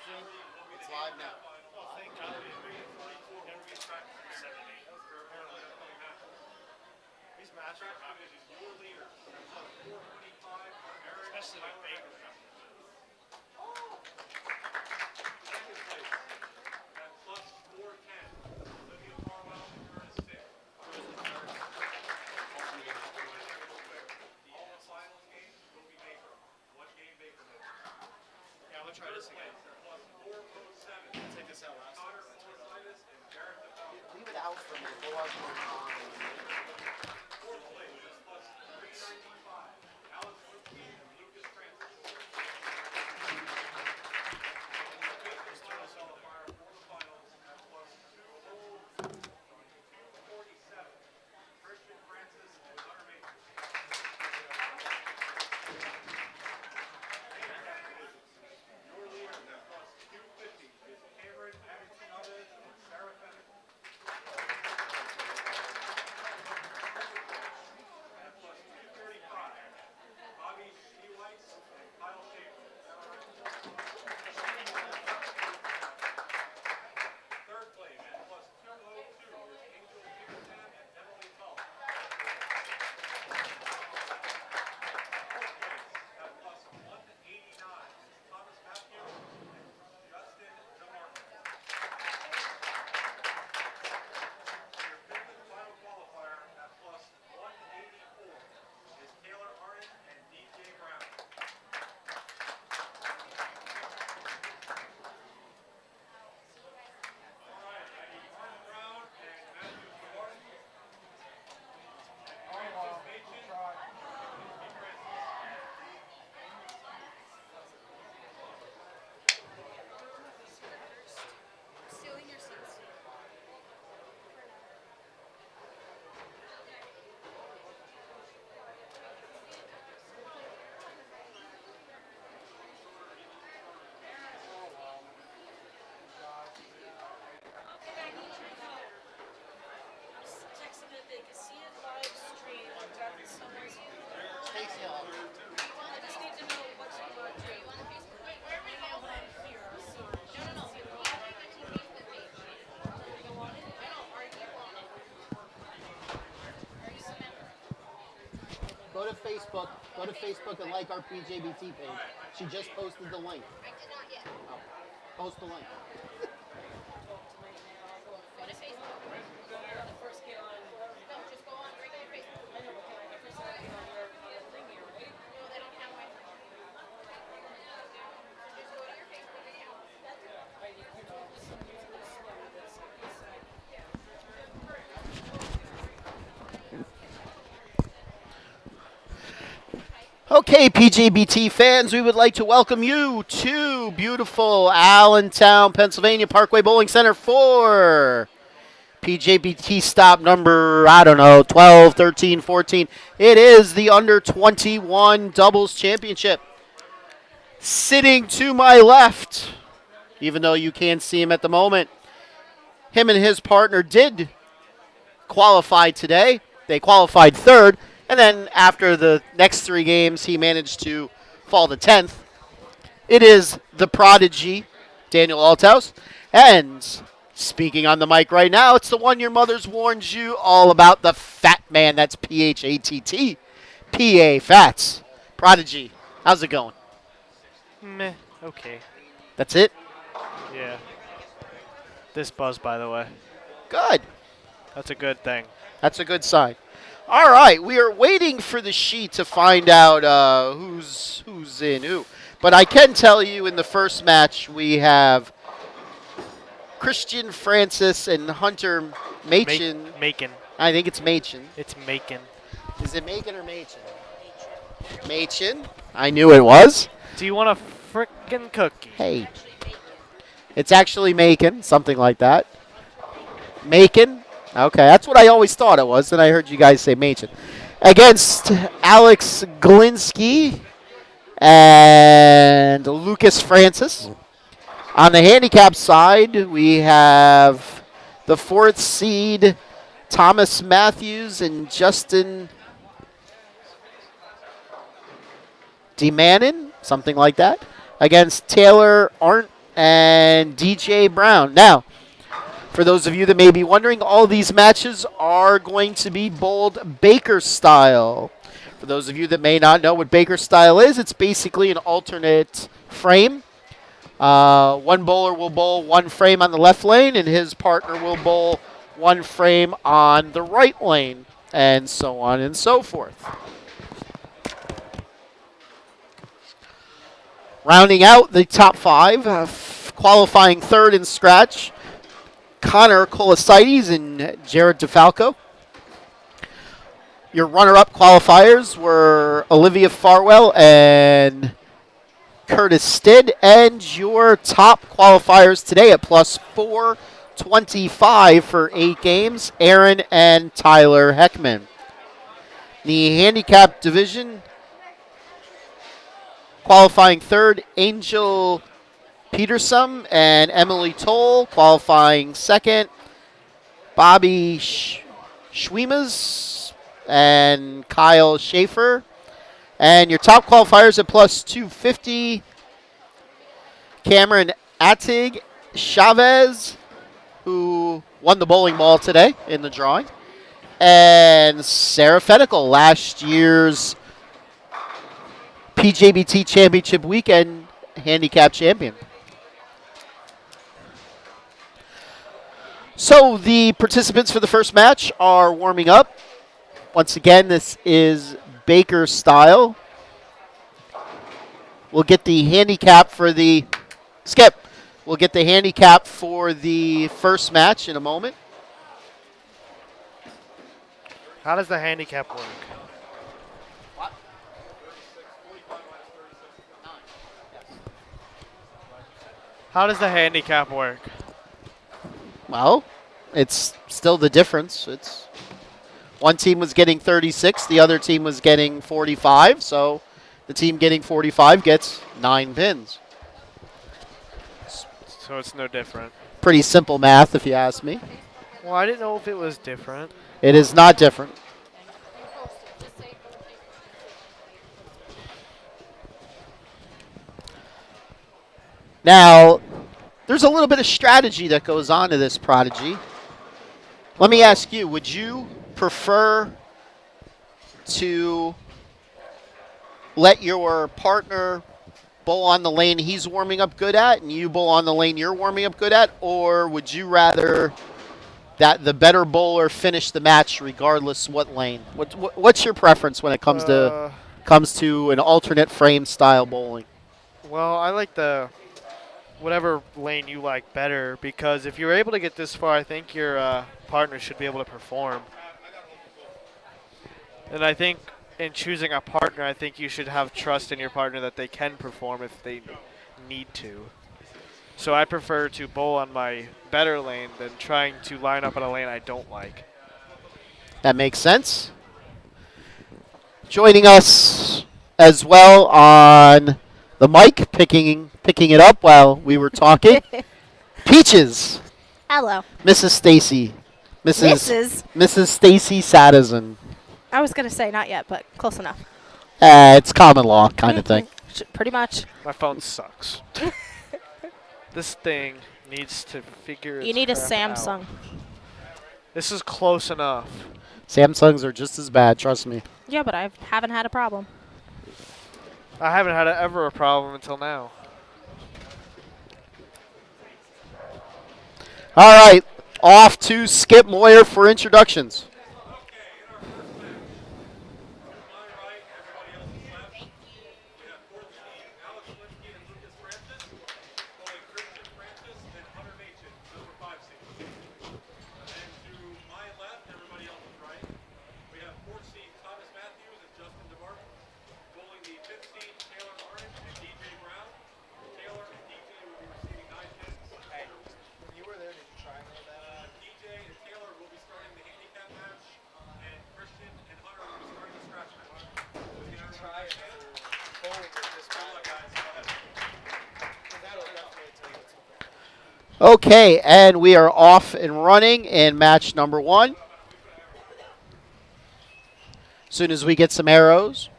It's live now. He's master. Especially with Baker. Yeah, we'll try this again. Take this out last time. Leave it out for me. Go on for Go to Facebook. Go to Facebook and like our PJBT page. She just posted the link. I did not yet. Oh. Post the link. Go to Facebook. The first get on. No, just go on regular Facebook. I know, but can I first get on your thing here, right? No, they don't have my. Just go to your Facebook account. Okay, PJBT fans, we would like to welcome you to beautiful Allentown, Pennsylvania Parkway Bowling Center for PJBT stop number, I don't know, 12, 13, 14. It is the under 21 doubles championship. Sitting to my left, even though you can't see him at the moment, him and his partner did qualify today. They qualified third. And then after the next three games, he managed to fall to 10th. It is the prodigy, Daniel Althouse. And speaking on the mic right now, it's the one your mother's warned you all about, the fat man. That's P-H-A-T-T. P-A, Fats. Prodigy, how's it going? Meh. Okay. That's it? Yeah. This buzz, by the way. Good. That's a good thing. That's a good sign. All right, we are waiting for the sheet to find out who's in who. But I can tell you in the first match we have Christian Francis and Hunter Machen. Macon. I think it's Machen. It's Macon. Is it Macon or Machen? Machen. I knew it was. Do you want a frickin' cookie? Hey. It's actually Macon, something like that. Macon. Okay, that's what I always thought it was. Then I heard you guys say Machen. Against Alex Glinski and Lucas Francis. On the handicap side, we have the fourth seed, Thomas Matthews and Justin DeMannon, something like that, against Taylor and DJ Brown. Now, for those of you that may be wondering, all these matches are going to be bowled Baker style. For those of you that may not know what Baker style is, it's basically an alternate frame. One bowler will bowl one frame on the left lane, and his partner will bowl one frame on the right lane, and so on and so forth. Rounding out the top five, qualifying third in scratch, Connor Colosides and Jared DeFalco. Your runner-up qualifiers were Olivia Farwell and Curtis Stidd, and your top qualifiers today at plus 425 for 8 games, Aaron and Tyler Heckman. The handicap division, qualifying third, Angel Peterson and Emily Toll. Qualifying second, Bobby Schwiemas and Kyle Schaefer. And your top qualifiers at plus 250, Cameron Attig Chavez, who won the bowling ball today in the drawing, and Sarah Fenical, last year's PJBT Championship Weekend handicap champion. So the participants for the first match are warming up. Once again, this is Baker style. We'll get the handicap for the skip. We'll get the handicap for the first match in a moment. How does the handicap work? How does the handicap work? Well, it's still the difference. It's one team was getting 36, the other team was getting 45, so the team getting 45 gets 9 pins. So it's no different. Pretty simple math, if you ask me. Well, I didn't know if it was different. It is not different. Now, there's a little bit of strategy that goes on to this prodigy. Let me ask you, would you prefer to let your partner bowl on the lane he's warming up good at and you bowl on the lane you're warming up good at, or would you rather that the better bowler finish the match regardless what lane? What's your preference when it comes to an alternate frame style bowling? Well, I like the whatever lane you like better, because if you're able to get this far, I think your partner should be able to perform. And I think in choosing a partner, I think you should have trust in your partner that they can perform if they need to. So I prefer to bowl on my better lane than trying to line up on a lane I don't like. That makes sense. Joining us as well on the mic, picking it up while we were talking, Peaches, Hello. Mrs. Stacy, Mrs. Stacy Sadison. I was going to say not yet, but close enough. It's common law kind of thing. Pretty much. My phone sucks. This thing needs to figure its You need a crap Samsung. out. This is close enough. Samsungs are just as bad, trust me. Yeah, but I haven't had a problem. I haven't had ever a problem until now. All right, off to Skip Moyer for introductions. Okay, and we are off and running in match number 1. Soon as we get some arrows.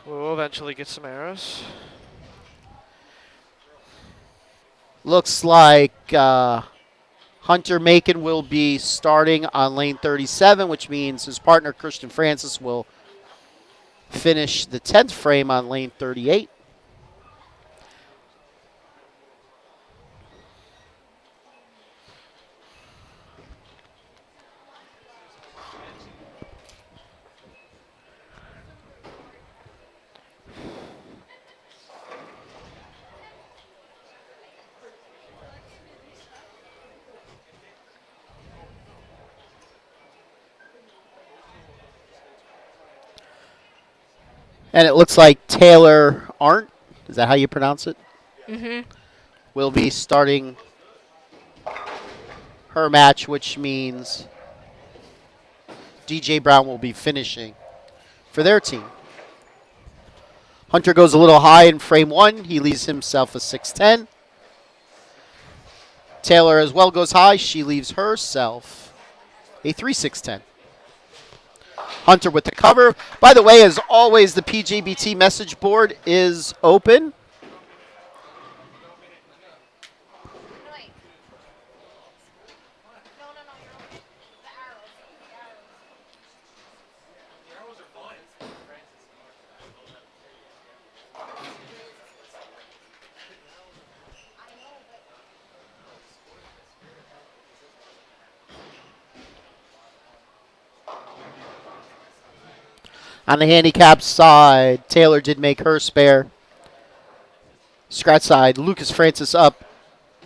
We'll eventually get some arrows. Looks like Hunter Macon will be starting on lane 37, which means his partner Christian Francis will finish the 10th frame on lane 38. And it looks like Taylor Arndt, is that how you pronounce it? Mm-hmm. Will be starting her match, which means DJ Brown will be finishing for their team. Hunter goes a little high in frame 1. He leaves himself a 610. Taylor as well goes high. She leaves herself a 3-6-10. Hunter with the cover. By the way, as always, the PJBT message board is open. Wait. No, you're okay. The arrows. The arrows. The arrows are fine. I know, but On the handicap side, Taylor did make her spare. Scratch side, Lucas Francis up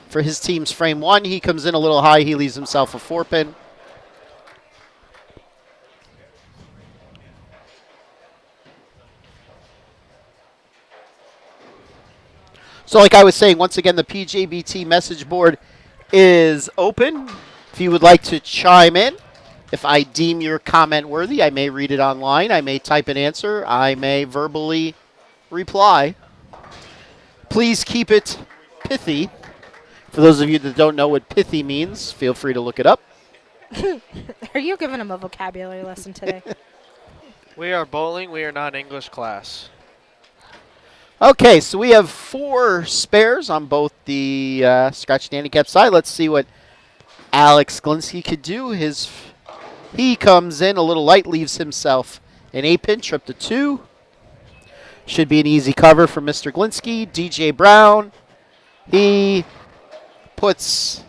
for his team's frame 1. He comes in a little high. He leaves himself a 4-pin. So like I was saying, once again, the PJBT message board is open. If you would like to chime in, if I deem your comment worthy, I may read it online. I may type an answer. I may verbally reply. Please keep it pithy. For those of you that don't know what pithy means, feel free to look it up. are you giving him a vocabulary lesson today? We are bowling. We are not English class. Okay, so we have 4 spares on both the scratch and handicap side. Let's see what Alex Glinsky could do. He comes in a little light, leaves himself an 8-pin, trip to 2. Should be an easy cover for Mr. Glinsky. DJ Brown, he puts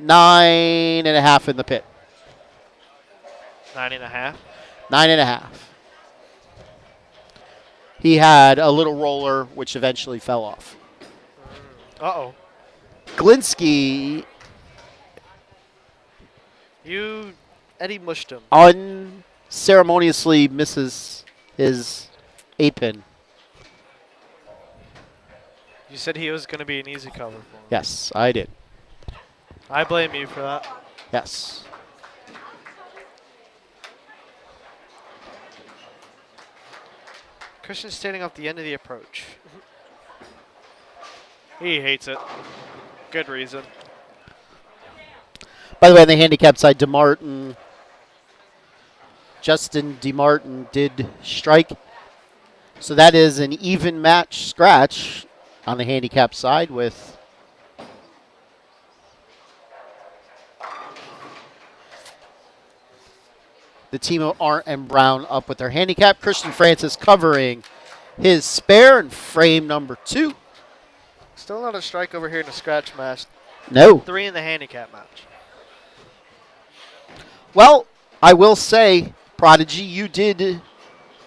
9.5 in the pit. 9.5. 9.5. He had a little roller, which eventually fell off. Uh-oh. Glinsky You Eddie mushed him. unceremoniously misses his 8-pin. You said he was going to be an easy cover for him. Yes, I did. I blame you for that. Yes. Christian's standing off the end of the approach. He hates it. Good reason. By the way, on the handicap side, Justin DeMartin did strike. So that is an even match scratch on the handicap side with the team of Arndt and Brown up with their handicap. Christian Francis covering his spare in frame number 2. Still not a strike over here in a scratch match. No. 3 in the handicap match. Well, I will say, Prodigy, you did,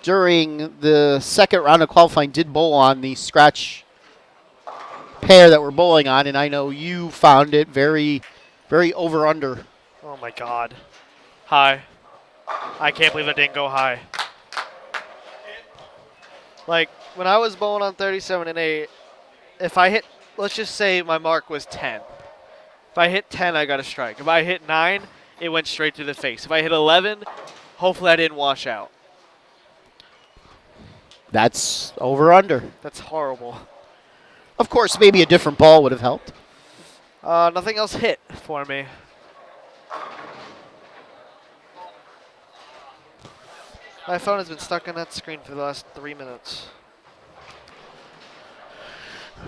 during the second round of qualifying, did bowl on the scratch pair that we're bowling on, and I know you found it very, very over-under. Oh my god. High. I can't believe it didn't go high. Like, when I was bowling on 37 and 8, if I hit, let's just say my mark was 10. If I hit 10, I got a strike. If I hit 9, it went straight to the face. If I hit 11, hopefully I didn't wash out. That's over-under. That's horrible. Of course, maybe a different ball would have helped. Nothing else hit for me. My phone has been stuck on that screen for the last 3 minutes.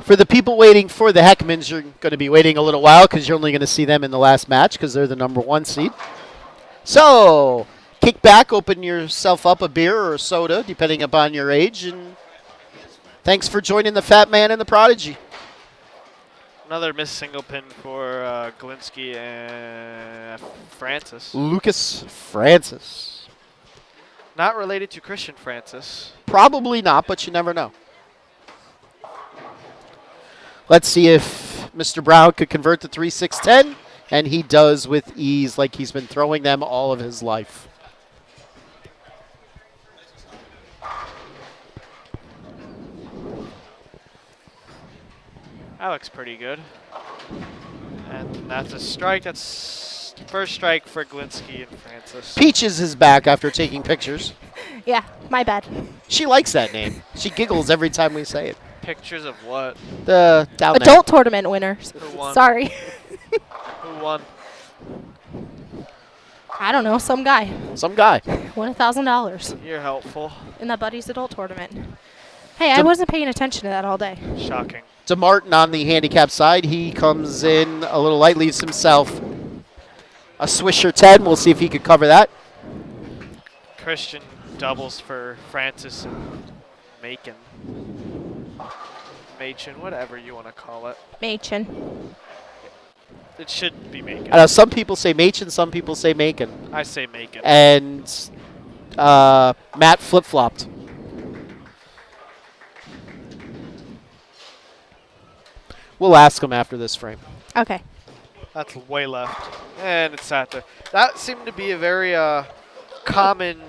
For the people waiting for the Heckmans, you're going to be waiting a little while because you're only going to see them in the last match because they're the number 1 seed. So, kick back, open yourself up a beer or a soda, depending upon your age, and thanks for joining the Fat Man and the Prodigy. Another missed single pin for Galinsky and Francis. Lucas Francis. Not related to Christian Francis. Probably not, but you never know. Let's see if Mr. Brown could convert to 3-6-10, and he does with ease like he's been throwing them all of his life. That looks pretty good. And that's a strike. That's first strike for Galinsky and Francis. Peaches is back after taking pictures. Yeah, my bad. She likes that name. She giggles every time we say it. Pictures of what? The down there. Adult tournament winners. Who won? Sorry. Who won? I don't know, some guy Some guy. won $1,000 You're helpful. in that Buddy's adult tournament. Hey, I wasn't paying attention to that all day. Shocking. DeMartin on the handicap side. He comes in a little light, leaves himself a Swisher 10. We'll see if he could cover that. Christian doubles for Francis and Macon. Machin, whatever you want to call it. Machin. It should be Macon. I know some people say Machin, some people say Macon. I say Macon. And Matt flip-flopped. We'll ask him after this frame. Okay. That's way left. And it sat there. That seemed to be a very common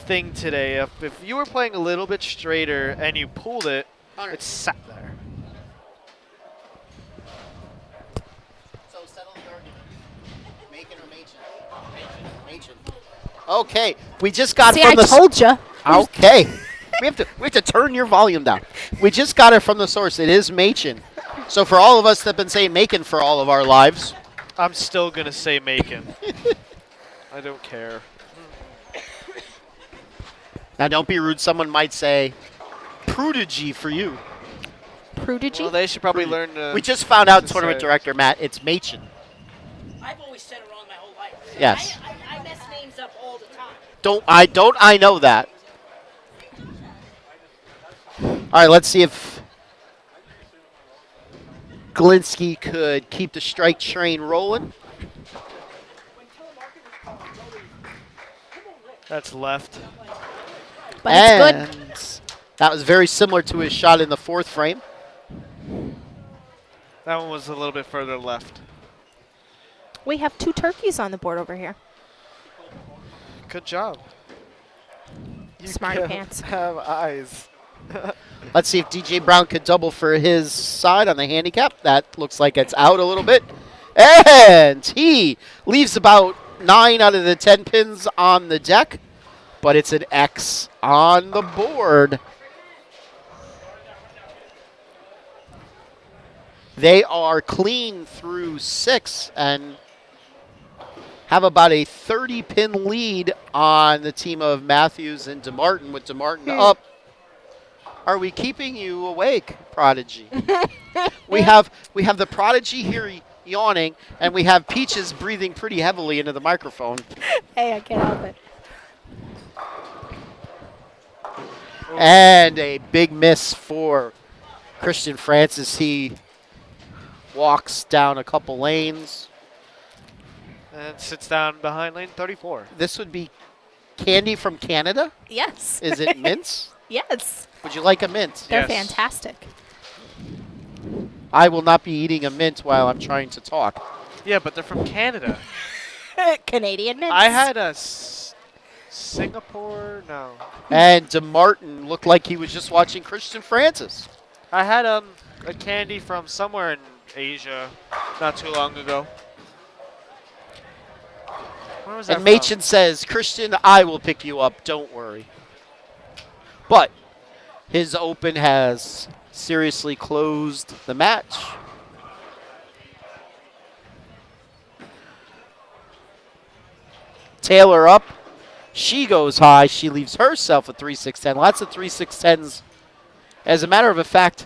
thing today. If you were playing a little bit straighter and you pulled it, it sat there. So settle the argument. Macon or Machin? Machin. Okay, we just got See, from I the told you. Okay. we have to turn your volume down. We just got it from the source. It is Machin. So for all of us that have been saying Macon for all of our lives, I'm still going to say Macon. I don't care. now don't be rude. Someone might say Prodigy for you. Prodigy? Well, they should probably learn to... We just found out, to tournament say- director Matt, it's Machin. I've always said it wrong my whole life. Yes. I mess names up all the time. Don't I know that. All right, let's see if Galinsky could keep the strike train rolling. That's left. But it's good. And that was very similar to his shot in the 4th frame. That one was a little bit further left. We have 2 turkeys on the board over here. Good job. Smarty can't pants. Have eyes. Let's see if DJ Brown could double for his side on the handicap. That looks like it's out a little bit. And he leaves about 9 out of the 10 pins on the deck, but it's an X on the board. They are clean through 6 and have about a 30-pin lead on the team of Matthews and DeMartin, with DeMartin up. Are we keeping you awake, Prodigy? we have the Prodigy here yawning, and we have Peaches breathing pretty heavily into the microphone. Hey, I can't help it. And a big miss for Christian Francis. He walks down a couple lanes. And sits down behind lane 34. This would be candy from Canada? Yes. Is it mints? Yes. Would you like a mint? They're Yes. fantastic. I will not be eating a mint while I'm trying to talk. Yeah, but they're from Canada. Canadian mints. I had a Singapore, no. And DeMartin looked like he was just watching Christian Francis. I had a candy from somewhere in Asia not too long ago. Where was that And from? Machin says, Christian, I will pick you up, don't worry. But his open has seriously closed the match. Taylor up. She goes high. She leaves herself a 3-6-10. Lots of 3-6-10s. As a matter of fact,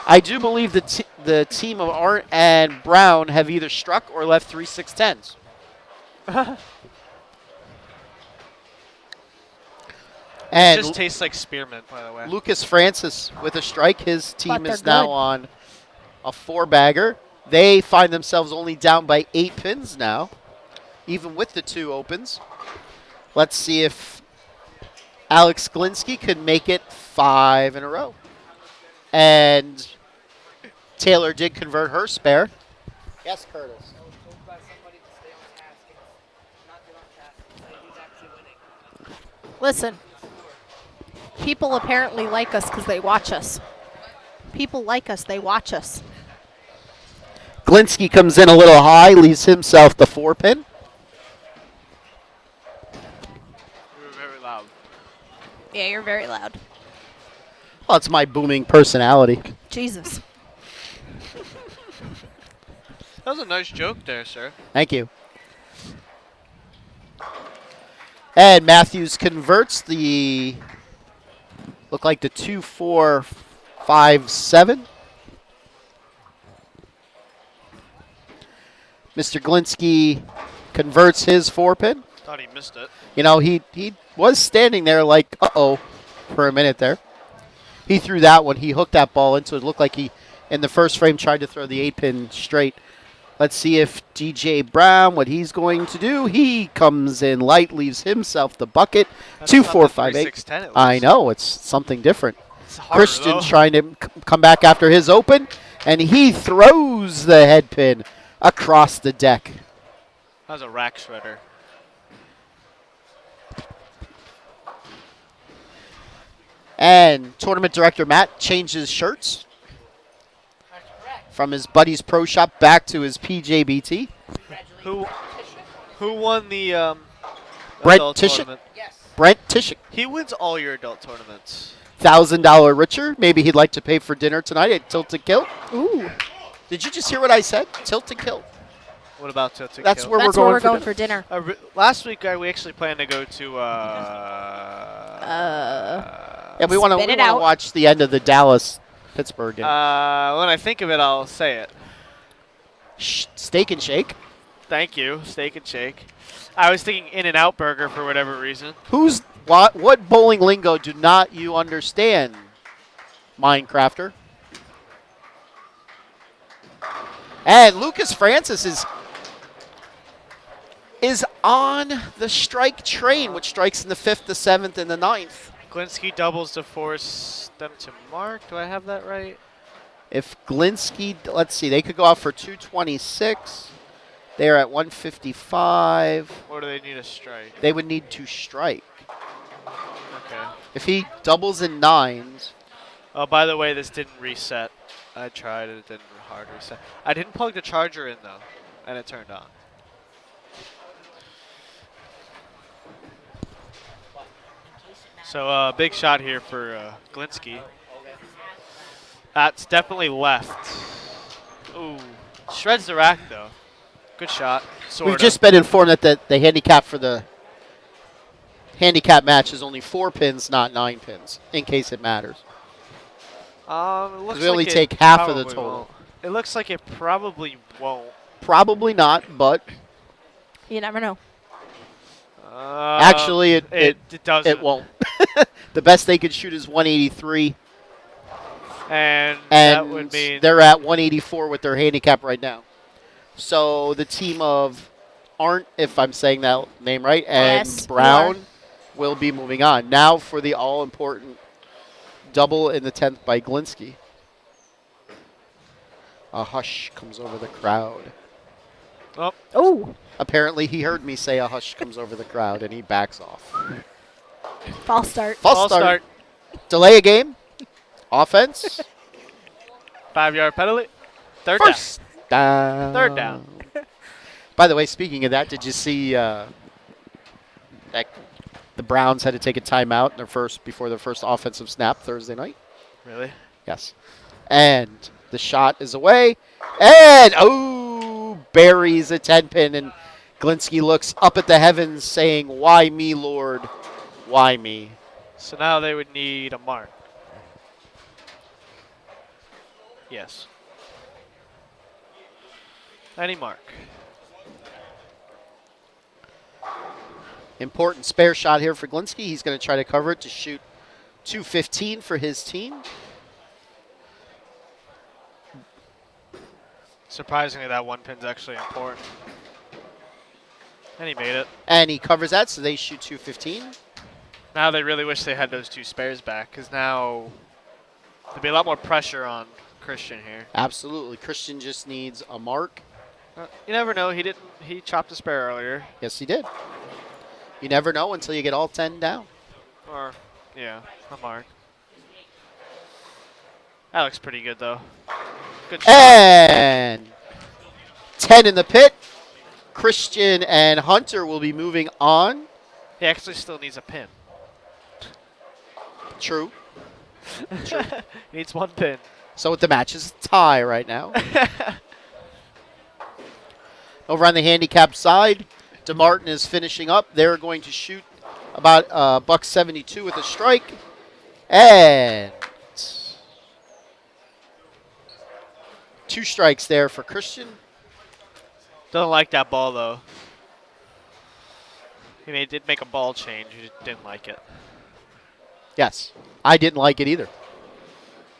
I do believe the team of Art and Brown have either struck or left 3 6-10s. And Just tastes like spearmint, by the way. Lucas Francis with a strike. His team But they're is now good. on a 4-bagger. They find themselves only down by 8 pins now, even with the 2 opens. Let's see if Alex Glinsky can make it 5 in a row. And Taylor did convert her spare. Yes, Curtis. Listen, people apparently like us because they watch us. People like us, they watch us. Glinsky comes in a little high, leaves himself the 4-pin. You were very loud. Yeah, you're very loud. Well, it's my booming personality. Jesus. That was a nice joke there, sir. Thank you. And Matthews converts the, look like the 2-4-5-7. Mr. Glinsky converts his 4-pin. Thought he missed it. You know, he was standing there like, uh-oh, for a minute there. He threw that one. He hooked that ball into it. Looked like he, in the first frame, tried to throw the 8-pin straight. Let's see if DJ Brown, what he's going to do. He comes in light, leaves himself the bucket. That's 2 not the 4 5 8. 3-6-10 it I was. know, it's something different. It's harder, Christian though. trying to come back after his open, and he throws the head pin across the deck. That was a rack shredder. And tournament director Matt changes shirts from his buddy's pro shop back to his PJBT. Who won the Brent adult Tishik. tournament? Brent Tishik, He wins all your adult tournaments. $1,000 richer. Maybe he'd like to pay for dinner tonight at Tilted Kilt. Ooh. Did you just hear what I said? Tilted Kilt. What about Tilted That's Kilt? where That's we're where going we're for going dinner. for dinner. Last week we actually planned to go to. Yeah, we want Spit it to out. watch the end of the Dallas-Pittsburgh game. When I think of it, I'll say it. Steak and Shake. Thank you, Steak and Shake. I was thinking In-N-Out Burger for whatever reason. What bowling lingo do not you understand, Minecrafter? And Lucas Francis is on the strike train, which strikes in the 5th, the 7th, and the 9th. Glinsky doubles to force them to mark. Do I have that right? If Glinsky, let's see, they could go out for 226. They're at 155. Or do they need a strike? They would need to strike. Okay. If he doubles in 9s, Oh, by the way, this didn't reset. I tried it. It didn't hard reset. I didn't plug the charger in, though, and it turned on. So, big shot here for Glinsky. That's definitely left. Ooh. Shreds the rack, though. Good shot. we've just been informed that the handicap for the handicap match is only 4 pins, not 9 pins, in case it matters. It looks we only like it take half of the probably total. won't. It looks like it probably won't. Probably not, but You never know. actually it doesn't. it won't. The best they could shoot is 183, And and that would mean they're at 184 with their handicap right now. So the team of Arndt, if I'm saying that name right, and Yes, you Brown will be moving on. Now for the all-important double in the 10th by Glinsky. A hush comes over the crowd. Oh, Apparently he heard me say a hush comes over the crowd, and he backs off. false start. False start. Delay a game. Offense. 5-yard penalty. Third First down. Third down. By the way, speaking of that, did you see that the Browns had to take a timeout before their first offensive snap Thursday night? down. Really? Yes. And the shot is away. And, buries a 10-pin. And Glinsky looks up at the heavens saying, "Why me, Lord? Why me?" So now they would need a mark. Yes. Any mark. Important spare shot here for Glinsky. He's going to try to cover it to shoot 215 for his team. Surprisingly, that one pin's actually important. And he made it. And he covers that, so they shoot 215. Now they really wish they had those two spares back, because now there'll be a lot more pressure on Christian here. Absolutely. Christian just needs a mark. You never know. He didn't. He chopped a spare earlier. Yes, he did. You never know until you get all 10 down. Or, yeah, a mark. That looks pretty good, though. Good shot. And 10 in the pit. Christian and Hunter will be moving on. He actually still needs a pin. True. He needs one pin. So the match is a tie right now. Over on the handicap side, DeMartin is finishing up. They're going to shoot about $1.72 with a strike. And 2 strikes there for Christian. Doesn't like that ball, though. Did make a ball change. He just didn't like it. Yes, I didn't like it either.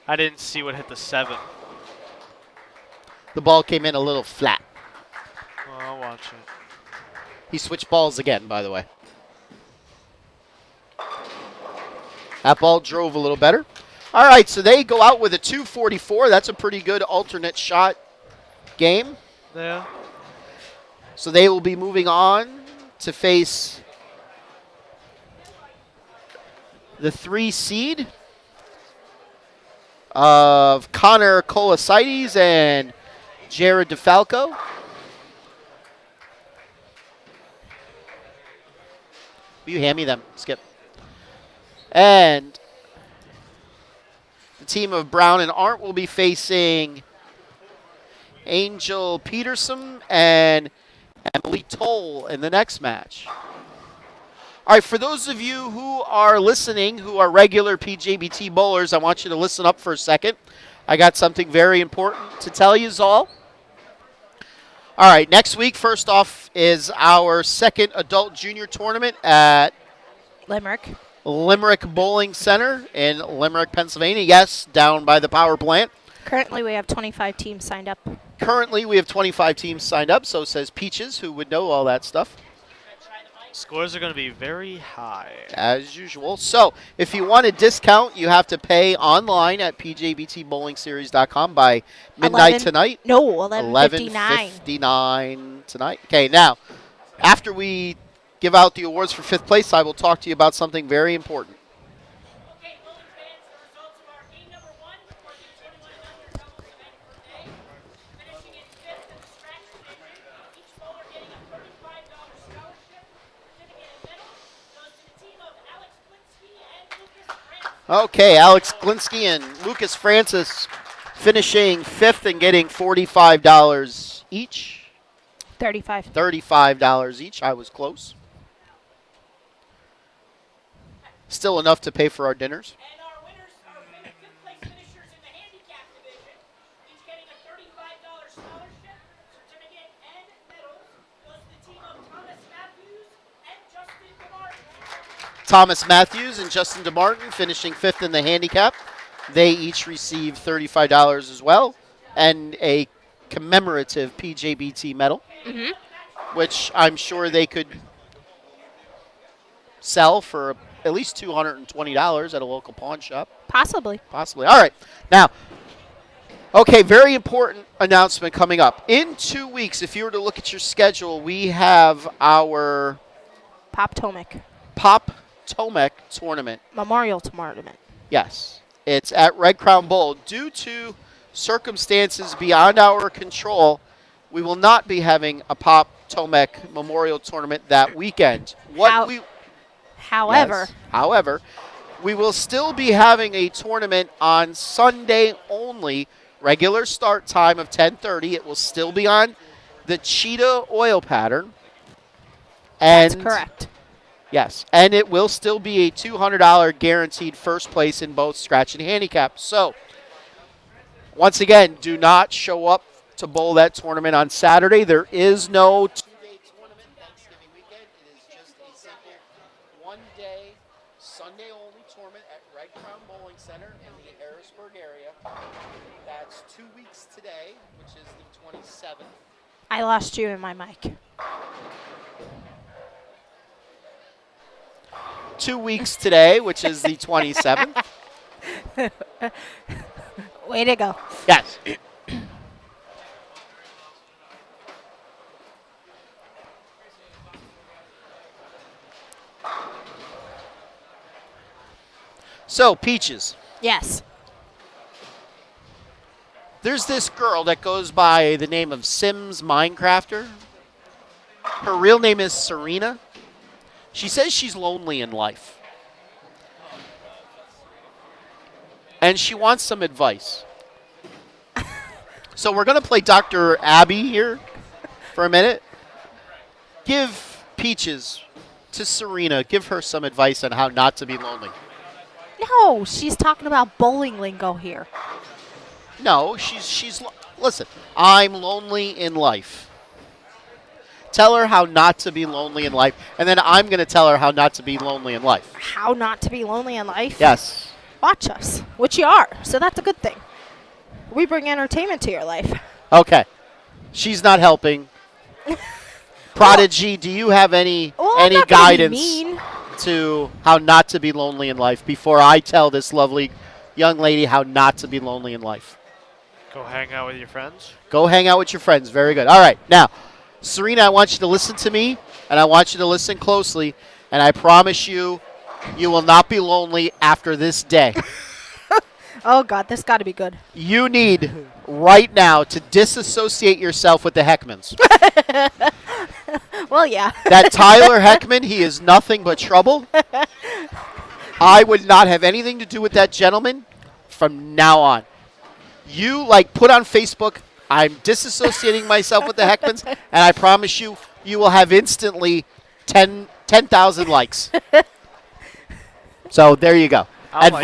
I didn't see what hit the 7. The ball came in a little flat. Well, I'll watch it. He switched balls again, by the way. That ball drove a little better. All right, so they go out with a 244. That's a pretty good alternate shot game. Yeah. So they will be moving on to face the 3 seed of Connor Colasides and Jared DeFalco. Will you hand me them, Skip? And the team of Brown and Arndt will be facing Angel Peterson and Emily Toll in the next match. All right, for those of you who are listening, who are regular PJBT bowlers, I want you to listen up for a second. I got something very important to tell you all. All right, next week, first off, is our second adult junior tournament at Limerick Bowling Center in Limerick, Pennsylvania. Yes, down by the power plant. Currently, we have 25 teams signed up. Currently, we have 25 teams signed up, so says Peaches, who would know all that stuff. Scores are going to be very high. As usual. So, if you want a discount, you have to pay online at pjbtbowlingseries.com by midnight tonight. No, 11:59. 11:59 tonight. Okay, now, after we give out the awards for 5th place, I will talk to you about something very important. Okay, bowling fans, the results of our game number 1 for the 21 and under Dumpster event per day. Finishing in 5th in the scratch division, each bowler getting a $35 scholarship. Certificate in medal goes to the team of Alex Glinsky and Lucas Francis. Okay, Alex Glinsky and Lucas Francis finishing 5th and getting $45 each. 35. $35 each. I was close. Still enough to pay for our dinners. And our winners are 5th place finishers in the handicap division, each getting a $35 scholarship. Certificate and medals goes to the team of Thomas Matthews and Justin DeMartin. Thomas Matthews and Justin DeMartin finishing 5th in the handicap. They each receive $35 as well and a commemorative PJBT medal, which I'm sure they could sell for at least $220 at a local pawn shop. Possibly. Possibly. All right. Now, okay, very important announcement coming up. In 2 weeks, if you were to look at your schedule, we have our Pop Tomic. Pop Tomek tournament. Memorial tournament. Yes. It's at Red Crown Bowl. Due to circumstances beyond our control, we will not be having a Pop Tomek Memorial Tournament that weekend. However, we will still be having a tournament on Sunday only, regular start time of 10:30. It will still be on the Cheetah oil pattern. And That's correct. Yes, and it will still be a $200 guaranteed first place in both scratch and handicap. So, Once again, do not show up to bowl that tournament on Saturday. There is no two-day tournament Thanksgiving weekend. It is just a simple one-day, Sunday-only tournament at Red Crown Bowling Center in the Harrisburg area. That's 2 weeks today, which is the 27th. I lost you in my mic. 2 weeks today, which is the 27th. Way to go. Yes. So, Peaches, Yes. there's this girl that goes by the name of Sims Minecrafter. Her real name is Serena. She says she's lonely in life. And she wants some advice. So we're going to play Dr. Abby here for a minute. Give Peaches to Serena. Give her some advice on how not to be lonely. No, she's talking about bowling lingo here. No, listen, I'm lonely in life. Tell her how not to be lonely in life, and then I'm going to tell her how not to be lonely in life. How not to be lonely in life? Yes. Watch us, which you are, so that's a good thing. We bring entertainment to your life. Okay. She's not helping. Prodigy, do you have any I'm not gonna be guidance mean. to how not to be lonely in life before I tell this lovely young lady how not to be lonely in life? Go hang out with your friends. Go hang out with your friends. Very good. All right. Now, Serena, I want you to listen to me, and I want you to listen closely, and I promise you, you will not be lonely after this day. Oh, God, this got to be good. You need right now to disassociate yourself with the Heckmans. Well, yeah. That Tyler Heckman, he is nothing but trouble. I would not have anything to do with that gentleman from now on. You, put on Facebook, I'm disassociating myself with the Heckmans, and I promise you, you will have instantly 10,000 likes. So there you go. I'll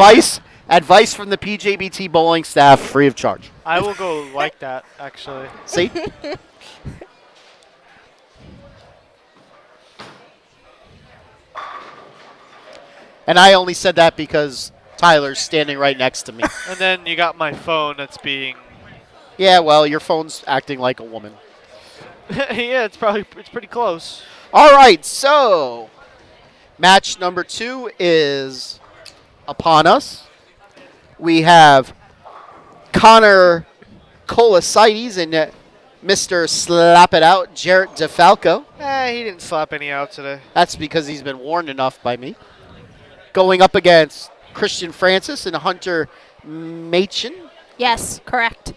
Advice from the PJBT bowling staff, free of charge. I will go like that, actually. See? And I only said that because Tyler's standing right next to me. And then you got my phone that's being... Yeah, well, your phone's acting like a woman. yeah, it's pretty close. All right, so match number 2 is upon us. We have Connor Colasides and Mr. Slap It Out, Jarrett DeFalco. He didn't slap any out today. That's because he's been warned enough by me. Going up against Christian Francis and Hunter Machen. Yes, correct.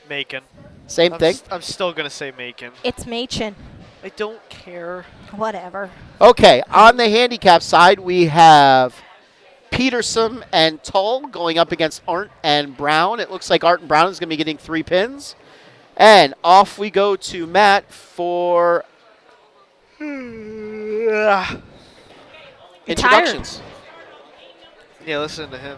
Macon. Same thing. I'm still going to say Macon. It's Machen. I don't care. Whatever. Okay, on the handicap side, we have Peterson and Tull going up against Arndt and Brown. It looks like Arndt and Brown is going to be getting 3 pins. And off we go to Matt for introductions. Yeah, listen to him.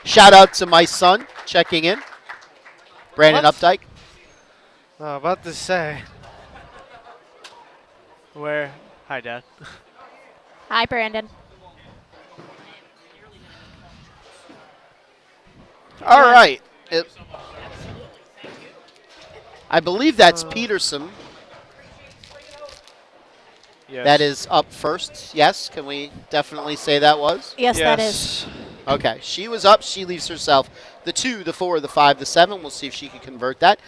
Shout out to my son checking in, Brandon What? Updike. Oh, about to say. Where? Hi, Dad. Hi, Brandon. All right. I believe that's Peterson. Yes. That is up first. Yes, can we definitely say that was? Yes, that is. Okay, she was up. She leaves herself the 2, the 4, the 5, the 7. We'll see if she can convert that.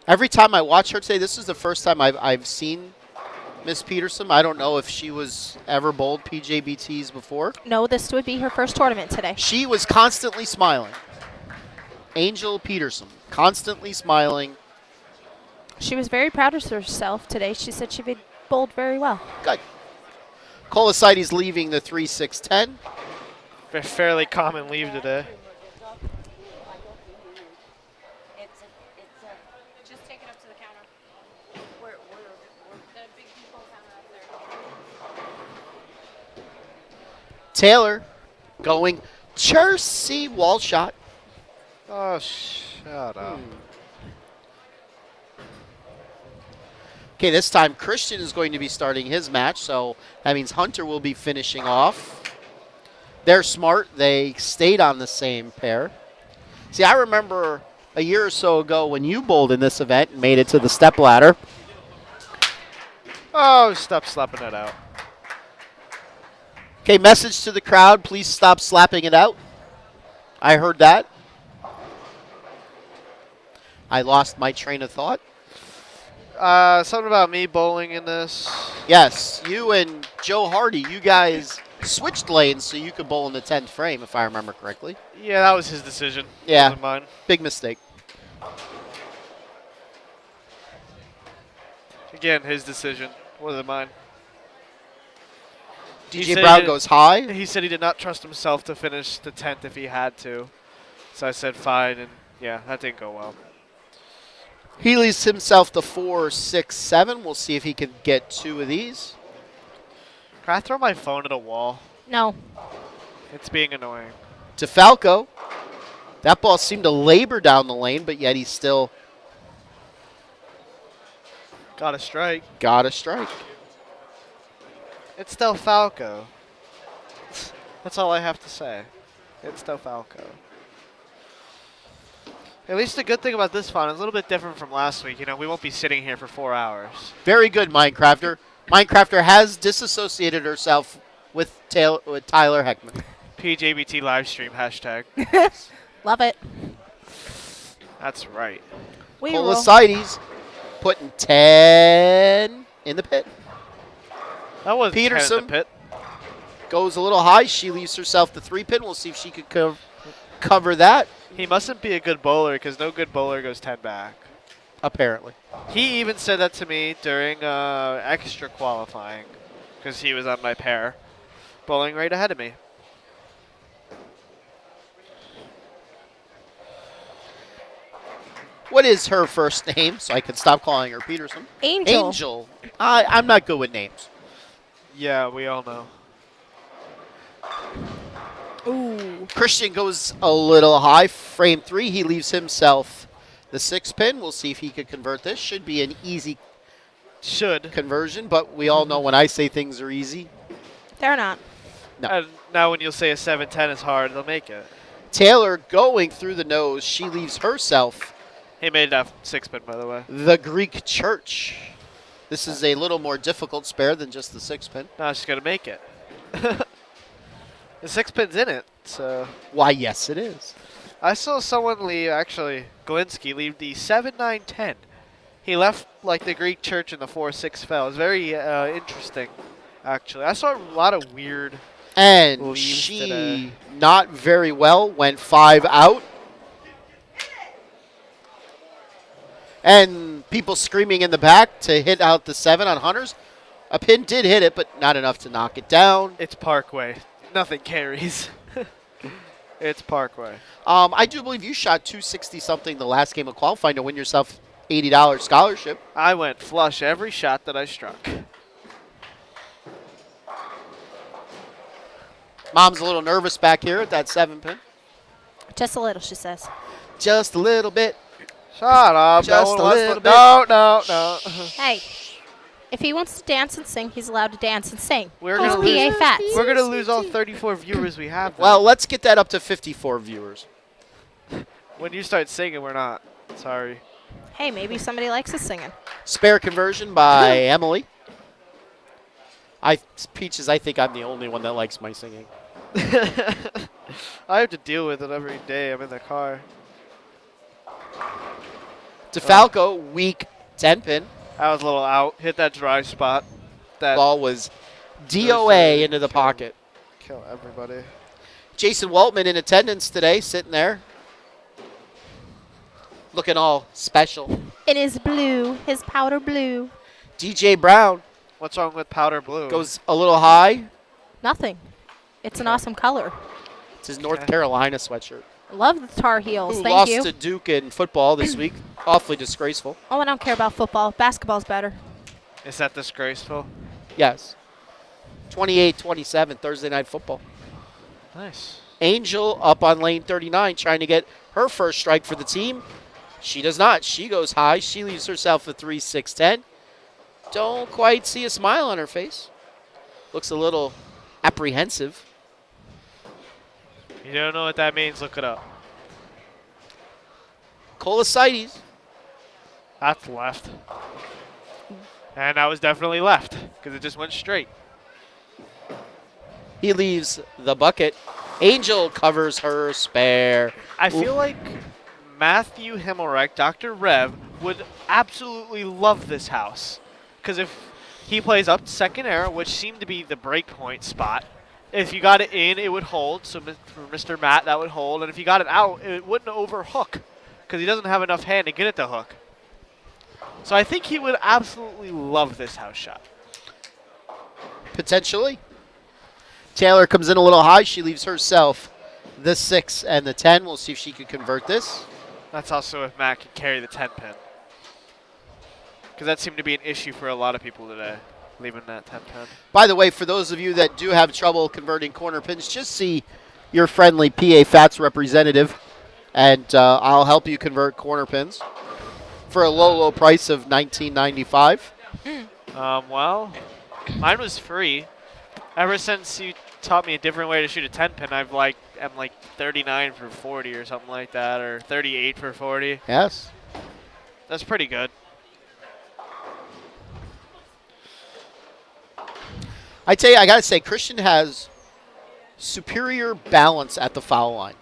Every time I watch her today, this is the first time I've seen Miss Peterson. I don't know if she was ever bowled PJBTs before. No, this would be her first tournament today. She was constantly smiling. Angel Peterson, constantly smiling. She was very proud of herself today. She said she bowled very well. Good. Colosaites leaving the 3-6-10. A fairly common leave today. Just take it up to the counter. The big people counter up there. Taylor going Jersey wall shot. Oh, shut up. Okay, this time Christian is going to be starting his match, so that means Hunter will be finishing off. They're smart. They stayed on the same pair. See, I remember a year or so ago when you bowled in this event and made it to the step ladder. Oh, stop slapping it out. Okay, message to the crowd. Please stop slapping it out. I heard that. I lost my train of thought. Something about me bowling in this. Yes, you and Joe Hardy, you guys switched lanes so you could bowl in the 10th frame, if I remember correctly. Yeah, that was his decision. Yeah. Wasn't mine. Big mistake. Again, his decision. Wasn't mine. He DJ said Brown he- goes high. He said he did not trust himself to finish the 10th if he had to. So I said fine, and yeah, that didn't go well. He leaves himself the 4-6-7. We'll see if he can get 2 of these. Can I throw my phone at a wall? No. It's being annoying. To Falco. That ball seemed to labor down the lane, but yet he still Got a strike. got a strike. It's still Falco. That's all I have to say. It's still Falco. At least the good thing about this fun is a little bit different from last week. You know, we won't be sitting here for 4 hours. Very good, Minecrafter. Minecrafter has disassociated herself with Tyler Heckman. PJBT livestream hashtag. Love it. That's right. We roll. Colosaites putting 10 in the pit. That was 10 in Peterson. the pit. Goes a little high. She leaves herself the 3 pin. We'll see if she could cover that, He mustn't be a good bowler because no good bowler goes 10 back. apparently. He even said that to me during extra qualifying because he was on my pair, bowling right ahead of me. What is her first name so I can stop calling her Peterson? Angel. Angel. I'm not good with names. Yeah, we all know. Ooh. Christian goes a little high. Frame 3. He leaves himself the 6 pin. We'll see if he could convert this. Should be an easy Should. conversion, but we all know when I say things are easy. They're not. No. And now when you'll say a 7-10 is hard, they'll make it. Taylor going through the nose. She leaves herself He made that 6-pin, by the way. the Greek church. This is a little more difficult spare than just the 6 pin. Now she's going to make it. The 6-pin's in it, so. Why, yes, it is. I saw someone leave, actually, Galinsky, leave the 7-9-10. He left, like, the Greek church in the 4-6 fell. It was very interesting, actually. I saw a lot of weird And leaves she, today. not very well, went 5 out. And people screaming in the back to hit out the 7 on Hunters. A pin did hit it, but not enough to knock it down. It's Parkway. Nothing carries. It's Parkway. I do believe you shot 260-something the last game of qualifying to win yourself $80 scholarship. I went flush every shot that I struck. Mom's a little nervous back here at that 7 pin. Just a little, she says. Just a little bit. Shut up. Just no a one wants little to- bit. No. Hey, if he wants to dance and sing, he's allowed to dance and sing. We're He's gonna PA lose- Fats. We're going to lose all 34 viewers we have. then. Well, let's get that up to 54 viewers. When you start singing, we're not. Sorry. Hey, maybe somebody likes his singing. Spare conversion by Emily. Peaches, I think I'm the only one that likes my singing. I have to deal with it every day. I'm in the car. DeFalco, weak 10 pin. I was a little out. Hit that dry spot. That Ball was DOA into the pocket. kill everybody. Jason Waltman in attendance today, sitting there. looking all special. It is blue. His powder blue. DJ Brown What's wrong with powder blue? goes a little high. Nothing. It's an awesome color. It's his North Okay. Carolina sweatshirt. Love the Tar Heels. Who Thank lost you. to Duke in football this week. Awfully disgraceful. Oh, I don't care about football. Basketball's better. Is that disgraceful? Yes. 28-27, Thursday Night Football. Nice. Angel up on lane 39 trying to get her first strike for the team. She does not. She goes high. She leaves herself a 3-6-10. Don't quite see a smile on her face. Looks a little apprehensive. You don't know what that means? Look it up. Colacites. That's left. And that was definitely left because it just went straight. He leaves the bucket. Angel covers her spare. I feel like Matthew Himmelreich, Dr. Rev, would absolutely love this house. Because if he plays up second arrow, which seemed to be the break point spot, if you got it in, it would hold. So for Mr. Matt, that would hold. And if you got it out, it wouldn't overhook because he doesn't have enough hand to get it to hook. So I think he would absolutely love this house shot. Potentially. Taylor comes in a little high. She leaves herself the 6 and the 10. We'll see if she can convert this. That's also if Matt can carry the 10 pin. Because that seemed to be an issue for a lot of people today, leaving that 10 pin. By the way, for those of you that do have trouble converting corner pins, just see your friendly PA Fats representative, and I'll help you convert corner pins for a low, low price of $19.95. Well, mine was free. Ever since you taught me a different way to shoot a 10 pin, I'm like 39 for 40 or something like that, or 38 for 40. Yes. That's pretty good. I tell you, I got to say, Christian has superior balance at the foul line.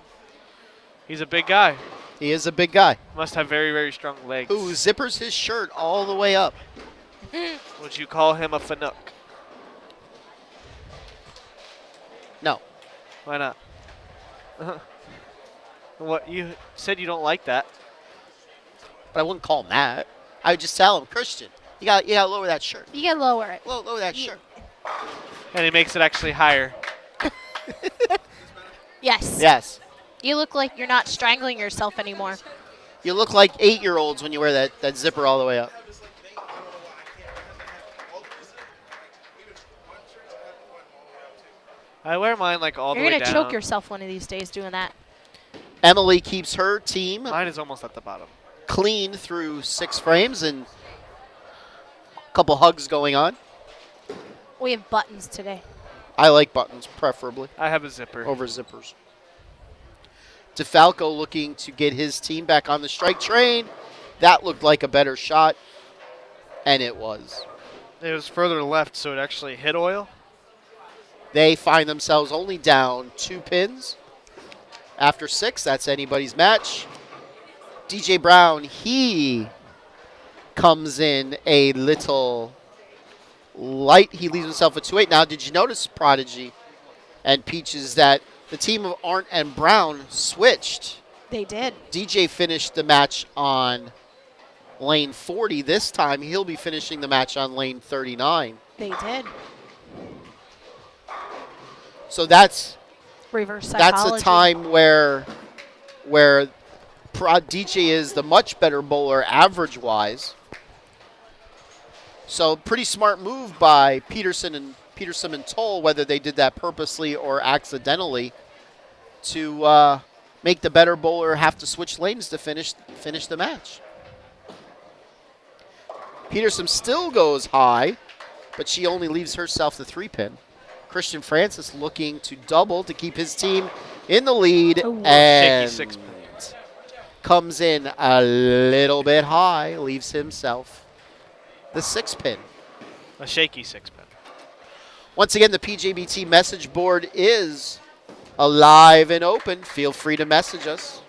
He's a big guy. He is a big guy Must have very, very strong legs. who zippers his shirt all the way up. Would you call him a Fanuc? No. Why not? What, you said you don't like that. But I wouldn't call him that. I would just tell him, Christian, you got to lower that shirt. You can lower it. Lower that shirt. And he makes it actually higher. Yes. Yes. You look like you're not strangling yourself anymore. You look like 8-year-olds when you wear that zipper all the way up. I wear mine like all You're the way going to down. choke yourself one of these days doing that. Emily keeps her team Mine is almost at the bottom. clean through 6 frames and a couple hugs going on. We have buttons today. I like buttons, preferably, I have a zipper. over zippers. DeFalco looking to get his team back on the strike train. That looked like a better shot, and it was. It was further left, so it actually hit oil. They find themselves only down 2 pins. After 6, that's anybody's match. DJ Brown, he comes in a little light. He leaves himself a 2-8. Now, did you notice, Prodigy and Peaches, that the team of Arndt and Brown switched? They did. DJ finished the match on lane 40. This time, he'll be finishing the match on lane 39. They did. So that's Reverse psychology. a time where DJ is the much better bowler average-wise. So pretty smart move by Peterson and Toll, whether they did that purposely or accidentally, to make the better bowler have to switch lanes to finish the match. Peterson still goes high, but she only leaves herself the 3-pin. Christian Francis looking to double to keep his team in the lead, Ooh. and Shaky 6-pin. comes in a little bit high, leaves himself the 6-pin. A shaky 6-pin. Once again, the PJBT message board is alive and open. Feel free to message us.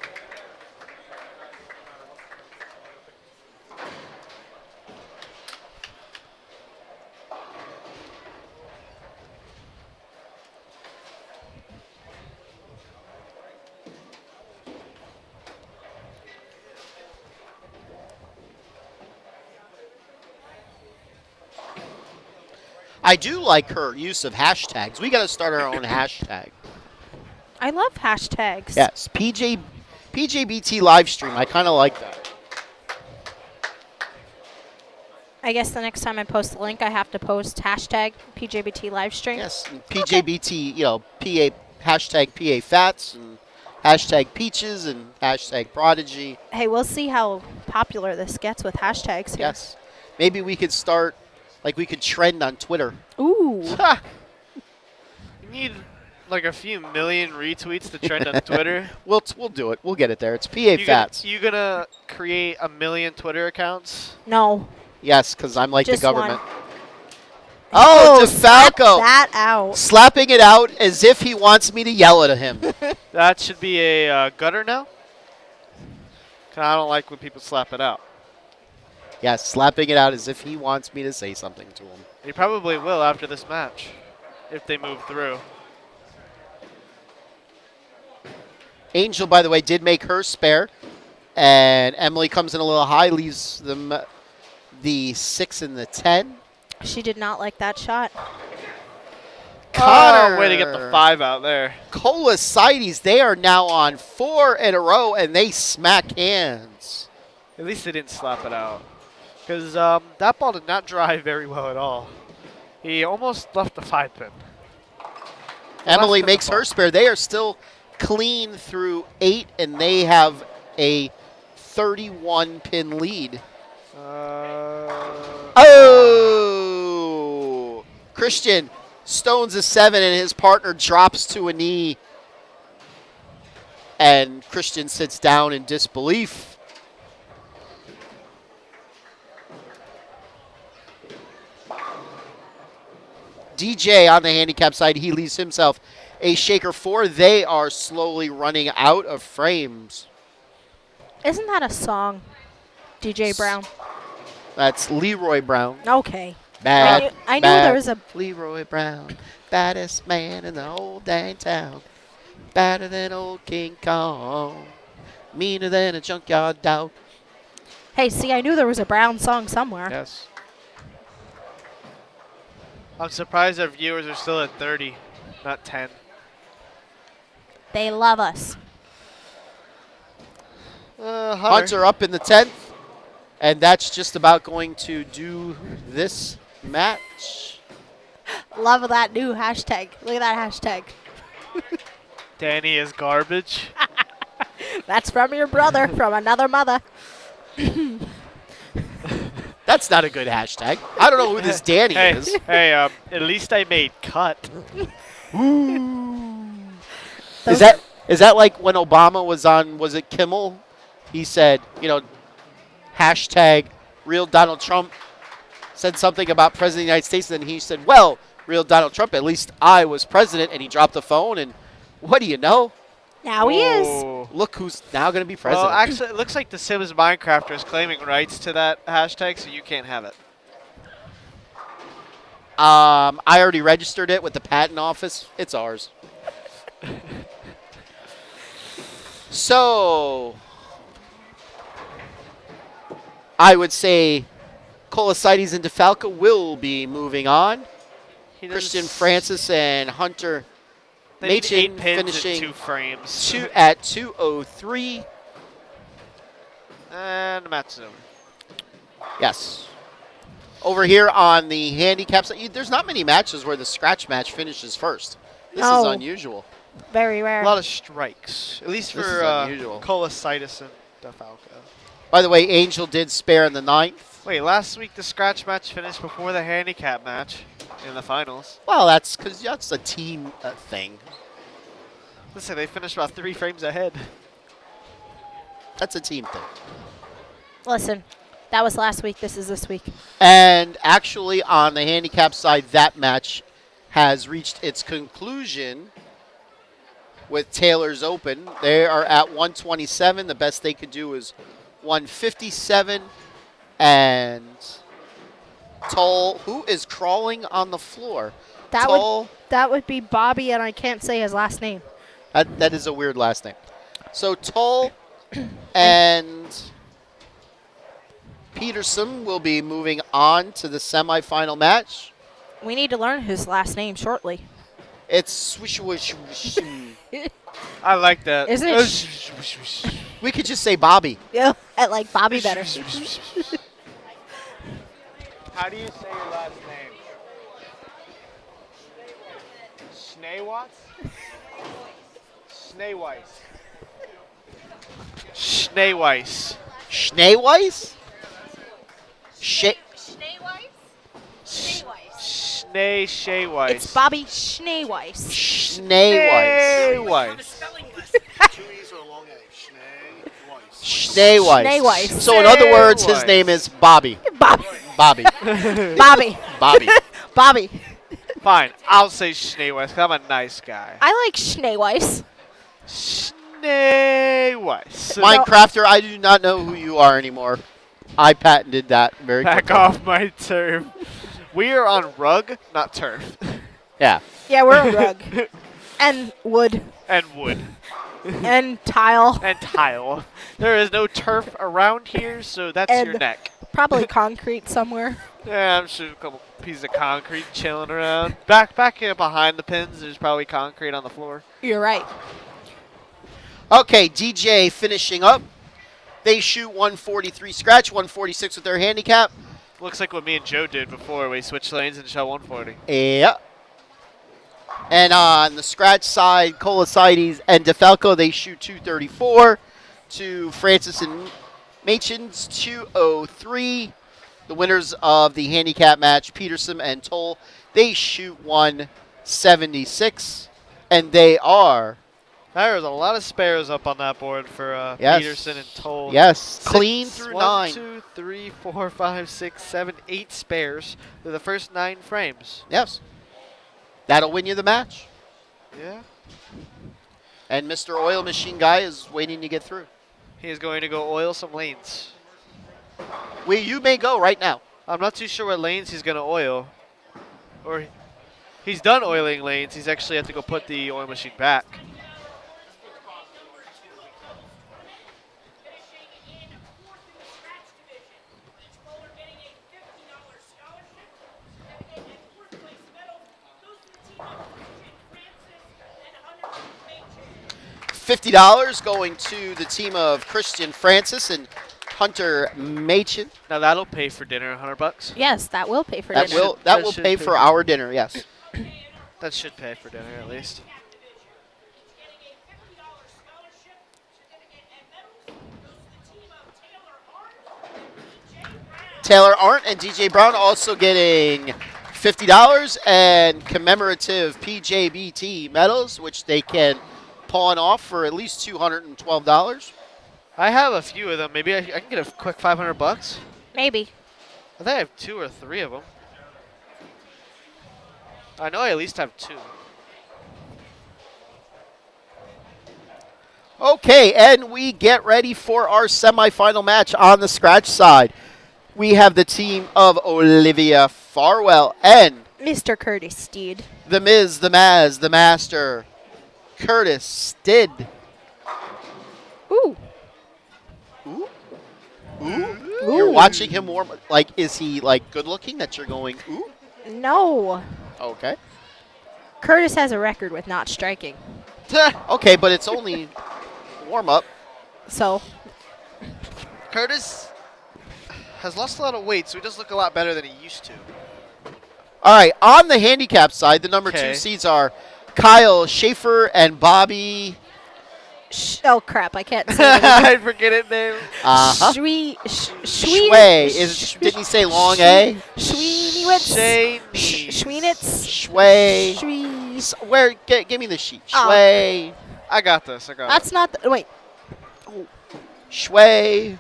I do like her use of hashtags. We got to start our own hashtag. I love hashtags. Yes, PJBT live stream. I kind of like that. I guess the next time I post the link, I have to post hashtag PJBT livestream. Yes, and PJBT. You know, PA hashtag PA Fats and hashtag Peaches and hashtag Prodigy. Hey, we'll see how popular this gets with hashtags here. Yes, maybe we could start. Like we could trend on Twitter. Ooh. You need like a few million retweets to trend on Twitter. We'll do it. We'll get it there. It's PA You Fats. you gonna create a million Twitter accounts? No. Yes, because I'm like Just the government. one. Oh, slap DeFalco that out. slapping it out as if he wants me to yell at him. That should be a gutter now. 'Cause I don't like when people slap it out. Yes, slapping it out as if he wants me to say something to him. He probably will after this match, if they move through. Angel, by the way, did make her spare, and Emily comes in a little high, leaves them the 6 and the 10. She did not like that shot. Connor. Oh, way to get the 5 out there. Colosides, they are now on 4 in a row, and they smack hands. At least they didn't slap it out. Because that ball did not drive very well at all. He almost left the 5-pin. Emily Left makes the ball. her spare. They are still clean through 8, and they have a 31-pin lead. Oh! Christian stones a 7, and his partner drops to a knee. And Christian sits down in disbelief. DJ on the handicap side, he leaves himself a shaker 4. They are slowly running out of frames. Isn't that a song? DJ Brown. That's Leroy Brown. Okay. Bad, I knew bad there was a. Leroy Brown, baddest man in the whole dang town. Badder than old King Kong. Meaner than a junkyard dog. Hey, see, I knew there was a Brown song somewhere. Yes. I'm surprised our viewers are still at 30, not 10. They love us. Hunter up in the 10th. And that's just about going to do this match. Love that new hashtag. Look at that hashtag. Danny is garbage. That's from your brother, from another mother. That's not a good hashtag. I don't know who this Danny hey, is. hey, at least I made cut. Is that like when Obama was on, was it Kimmel? He said, hashtag real Donald Trump said something about President of the United States, and then he said, well, real Donald Trump, at least I was president, and he dropped the phone, and what do you know? Now he is. Oh. Look who's now going to be president. Well, actually, it looks like the Sims Minecrafter is claiming rights to that hashtag, so you can't have it. I already registered it with the patent office. It's ours. So, I would say Colosides and DeFalco will be moving on. Christian Francis and Hunter They need Machin 8 pins finishing in 2 frames. at 2:03. And Matsu. Yes. Over here on the handicap side, there's not many matches where the scratch match finishes first. This is No. unusual. Very rare. A lot of strikes, at least This is for unusual. Colositis and DeFalco. By the way, Angel did spare in the 9th. Wait, last week the scratch match finished before the handicap match in the finals. Well, that's because that's a team thing. Let's say they finished about 3 frames ahead. That's a team thing. Listen, that was last week. This is this week. And actually, on the handicap side, that match has reached its conclusion with Taylor's Open. They are at 127. The best they could do is 157. And Toll, who is crawling on the floor? Toll, That would be Bobby, and I can't say his last name. that is a weird last name. So Toll and Peterson will be moving on to the semifinal match. We need to learn his last name shortly. It's swish wish. Wish. I like that. Is it We could just say Bobby. Yeah, I like Bobby better. How do you say your last name? Schneewatts? Schneeweiss. Schneeweiss. Schneeweiss? Sha- Schneeweiss. It's Bobby Schneeweiss. Schneeweiss. Schneeweiss. Spelling list. 2 E's or a long A. Schnee. Schneeweiss. Schneeweiss. So in other words, his Schneeweiss. name is Bobby. Bobby. Bobby. Bobby. Bobby. Bobby. Fine, I'll say Schneeweiss 'cause I'm a nice guy. I like Schneeweiss. Schneeweiss. Minecrafter, I do not know who you are anymore. I patented that very Back quickly. off my turf. We are on rug, not turf. Yeah. Yeah, we're a rug. And wood. And wood. And tile. And tile. There is no turf around here, so that's your And- neck. Probably concrete somewhere. Yeah, I'm sure a couple pieces of concrete chilling around. Back here behind the pins, there's probably concrete on the floor. You're right. Okay, DJ finishing up. They shoot 143 scratch, 146 with their handicap. Looks like what me and Joe did before. We switched lanes and shot 140. Yeah. And on the scratch side, Colosides and DeFalco, they shoot 234 to Francis and Machin's 203. The winners of the handicap match, Peterson and Toll, they shoot 176. And they are, There's a lot of spares up on that board for Yes. Peterson and Toll. yes, clean through 1, 9. 2, 3, 4, 5, 6, 7, 8 spares through the first 9 frames. Yes. That'll win you the match. Yeah. And Mr. Oil Machine Guy is waiting to get through. He is going to go oil some lanes. You may go right now. I'm not too sure what lanes he's going to oil. Or he's done oiling lanes. He's actually had to go put the oil machine back. Finishing in fourth in the scratch division. Each bowler getting a $50 scholarship. Certificate and fourth place medal goes to the team of Christian Francis and Hunter Machin. $50 going to the team of Christian Francis and Hunter Machin. Now that'll pay for dinner, $100. Yes, that will pay for That dinner. will that will should pay pay for for- our dinner. Yes. That should pay for dinner at least. Getting a $50 scholarship, certificate, and medals goes to the team of Taylor Hart and DJ Brown. Taylor Arndt and DJ Brown also getting $50 and commemorative PJBT medals, which they can pawn off for at least $212. I have a few of them. Maybe I can get a quick $500. Maybe. I think I have 2 or 3 of them. I know I at least have 2. Okay, and we get ready for our semifinal match on the scratch side. We have the team of Olivia Farwell and Mr. Curtis Steed. the Miz, the Maz, the Master, Curtis Stid. Ooh. Ooh. Ooh. You're watching him warm. Like, is he, like, good looking that you're going, ooh? No. Okay. Curtis has a record with not striking. Okay, but it's only warm up. So, Curtis has lost a lot of weight, so he does look a lot better than he used to. All right, on the handicap side, the number 2 Okay. seeds are Kyle Schaefer and Bobby. oh crap, I can't say it. I forget it name. Uh-huh. Shui. Schway. Didn't he say long A? Schweenitz. Shane. Schweenitz. Schway. Schwee. Where? Give me the sheet. Oh. Schway. I got this. I got That's not the, wait. Schway.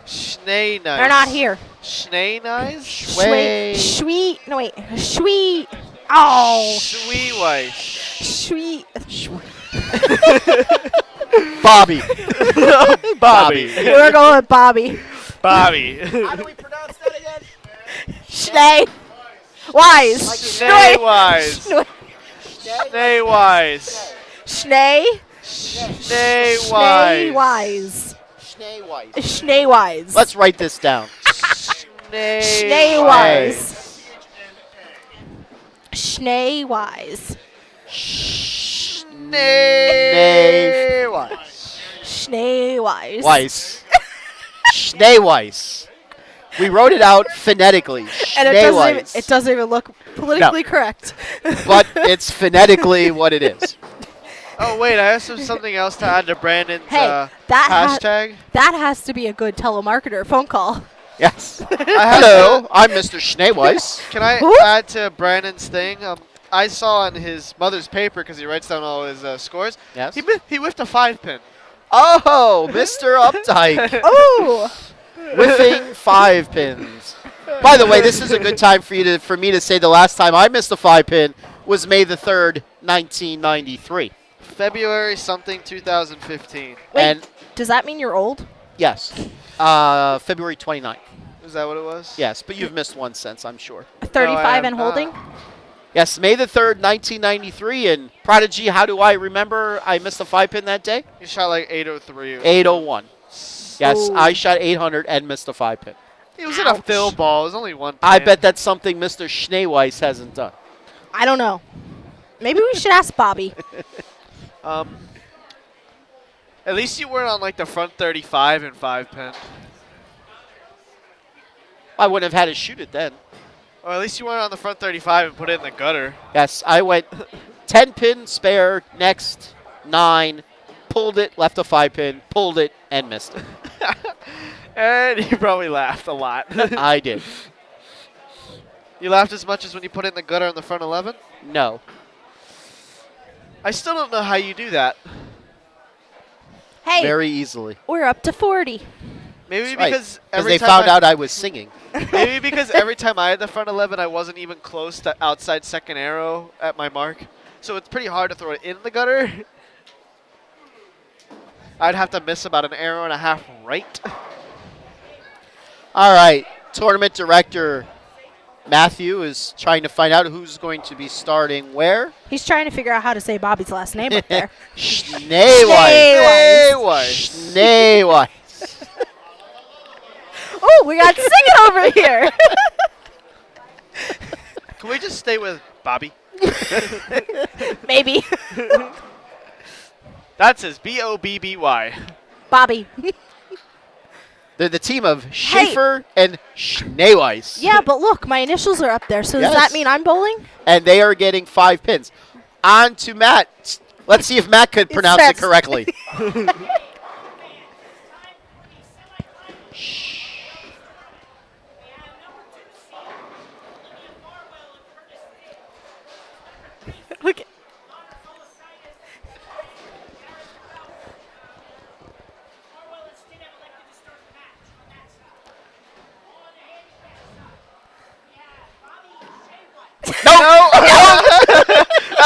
Schnee nice. They're not here. Schnee nice? Schway. Schwee. No wait. Schwee. Oh. Schwee Schwee. Bobby. Bobby. We're going with Bobby. Bobby. How do we pronounce that again? Schnee. Wise. Schnee wise. Schnee. Schnee wise. Schnee. Schnee Schnee wise. wise. Schnee White. Schnee wise. Let's write this down. Schnee Schnee wise. Schneewise. Schneeweiss. Schneewise. Weiss. Schneeweiss. We wrote it out phonetically. And Schneeweiss. it doesn't even look politically correct. But it's phonetically what it is. Oh wait, I have something else to add to Brandon's Hey, that hashtag. That has to be a good telemarketer phone call. Yes. Hello, I'm Mr. Schneeweiss. Can I Who? add to Brandon's thing? I saw on his mother's paper because he writes down all his scores. Yes. He whiffed a 5-pin. Oh, Mr. Updike. Oh. Whiffing 5 pins. By the way, this is a good time for me to say the last time I missed a 5 pin was May the 3rd, 1993. February something 2015. Wait, And does that mean you're old? yes, February 29th. Is that what it was? Yes, but you've missed one since, I'm sure. 35 am and holding? not. Yes, May the 3rd, 1993. And Prodigy, how do I remember I missed a 5 pin that day? You shot like 803. 801. Yes, Ooh. I shot 800 and missed a 5 pin. It was in a Ouch. fill ball. It was only one. I pin. bet that's something Mr. Schneeweiss hasn't done. I don't know. Maybe we should ask Bobby. At least you weren't on like the front 35 and 5-pin. I wouldn't have had to shoot it then. Or at least you weren't on the front 35 and put it in the gutter. Yes, I went 10 pin, spare, next, 9, pulled it, left a 5 pin, pulled it, and missed it. And you probably laughed a lot. I did. You laughed as much as when you put it in the gutter on the front 11? No. I still don't know how you do that. Hey, Very easily. we're up to 40. Maybe That's right, because Because every they time found out I was singing. Maybe because every time I had the front 11, I wasn't even close to outside second arrow at my mark. So it's pretty hard to throw it in the gutter. I'd have to miss about an arrow and a half right. All right. Tournament director Matthew is trying to find out who's going to be starting where. He's trying to figure out how to say Bobby's last name up there. Schneeweiss. Schneeweiss. Schneeweiss. Oh, we got singing over here. Can we just stay with Bobby? Maybe. That's his B-O-B-B-Y. Bobby. They're the team of Schaefer and Schneeweiss. Yeah, but look, my initials are up there. So does Yes. that mean I'm bowling? And they are getting 5 pins. On to Matt. Let's see if Matt could pronounce it That's- correctly. Look. No!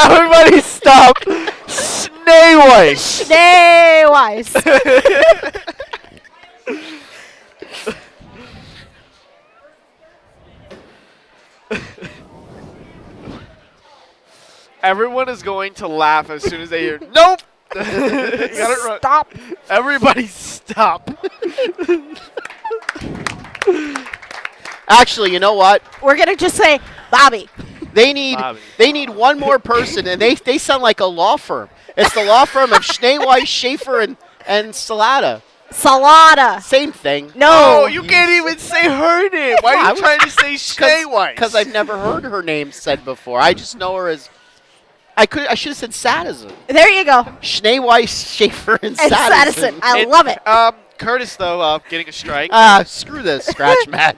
Everybody stop. Schneeweiss. Schneeweiss. Everyone is going to laugh as soon as they hear, nope. You got it right. Stop. Everybody stop. Actually, you know what? We're going to just say Bobby. They need Bobby. they need one more person, and they sound like a law firm. It's the law firm of Schneeweiss, Schaefer, and Salata. Salada. Same thing. No. Oh, you can't even say her name. Why I are you was- trying to say Schneeweiss? Because I've never heard her name said before. I just know her as. I should have said Sadison. There you go. Schneeweiss, Schaefer, and And Sadison. Sadison. I love it. Curtis, though, getting a strike. Screw this scratch match.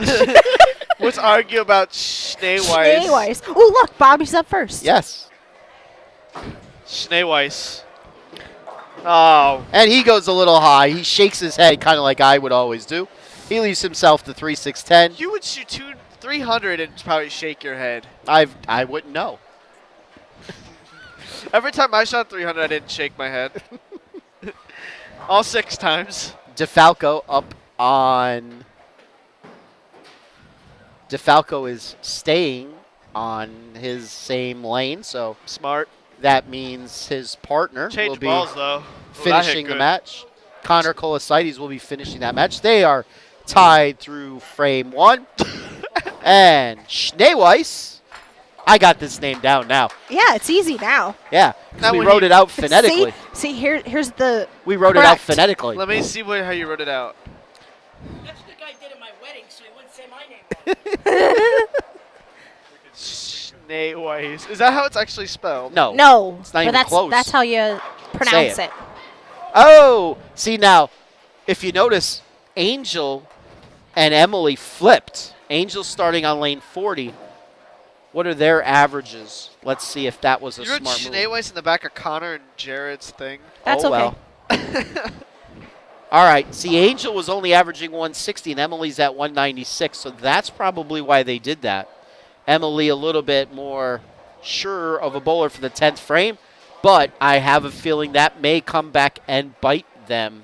Let's argue about Schneeweiss. Schneeweiss. Oh, look, Bobby's up first. Yes. Schneeweiss. Oh. And he goes a little high. He shakes his head, kind of like I would always do. He leaves himself to 3-6-10. You would shoot 300 and probably shake your head. I wouldn't know. Every time I shot 300, I didn't shake my head. All 6 times. DeFalco up on. DeFalco is staying on his same lane, so Smart. that means his partner will Change be balls, though. Ooh, that hit finishing the good. match. Connor Colosides will be finishing that match. They are tied through frame 1. And Schneeweiss, I got this name down now. Yeah, it's easy now. Yeah, 'cause Now we when wrote you- it out phonetically. See, here's the. We wrote it out correct. phonetically. Let me see how you wrote it out. That's what the guy did at my wedding, so he wouldn't say my name wrong. Schneeweiss. Is that how it's actually spelled? No. No, It's not but even that's close. that's how you pronounce it. it. Oh, see now, if you notice, Angel and Emily flipped. Angel starting on lane 40. What are their averages? Let's see if that was a You wrote smart move. Schneeweiss in the back of Connor and Jared's thing. That's Oh, okay. well. All right. See, Angel was only averaging 160, and Emily's at 196, so that's probably why they did that. Emily a little bit more sure of a bowler for the 10th frame, but I have a feeling that may come back and bite them.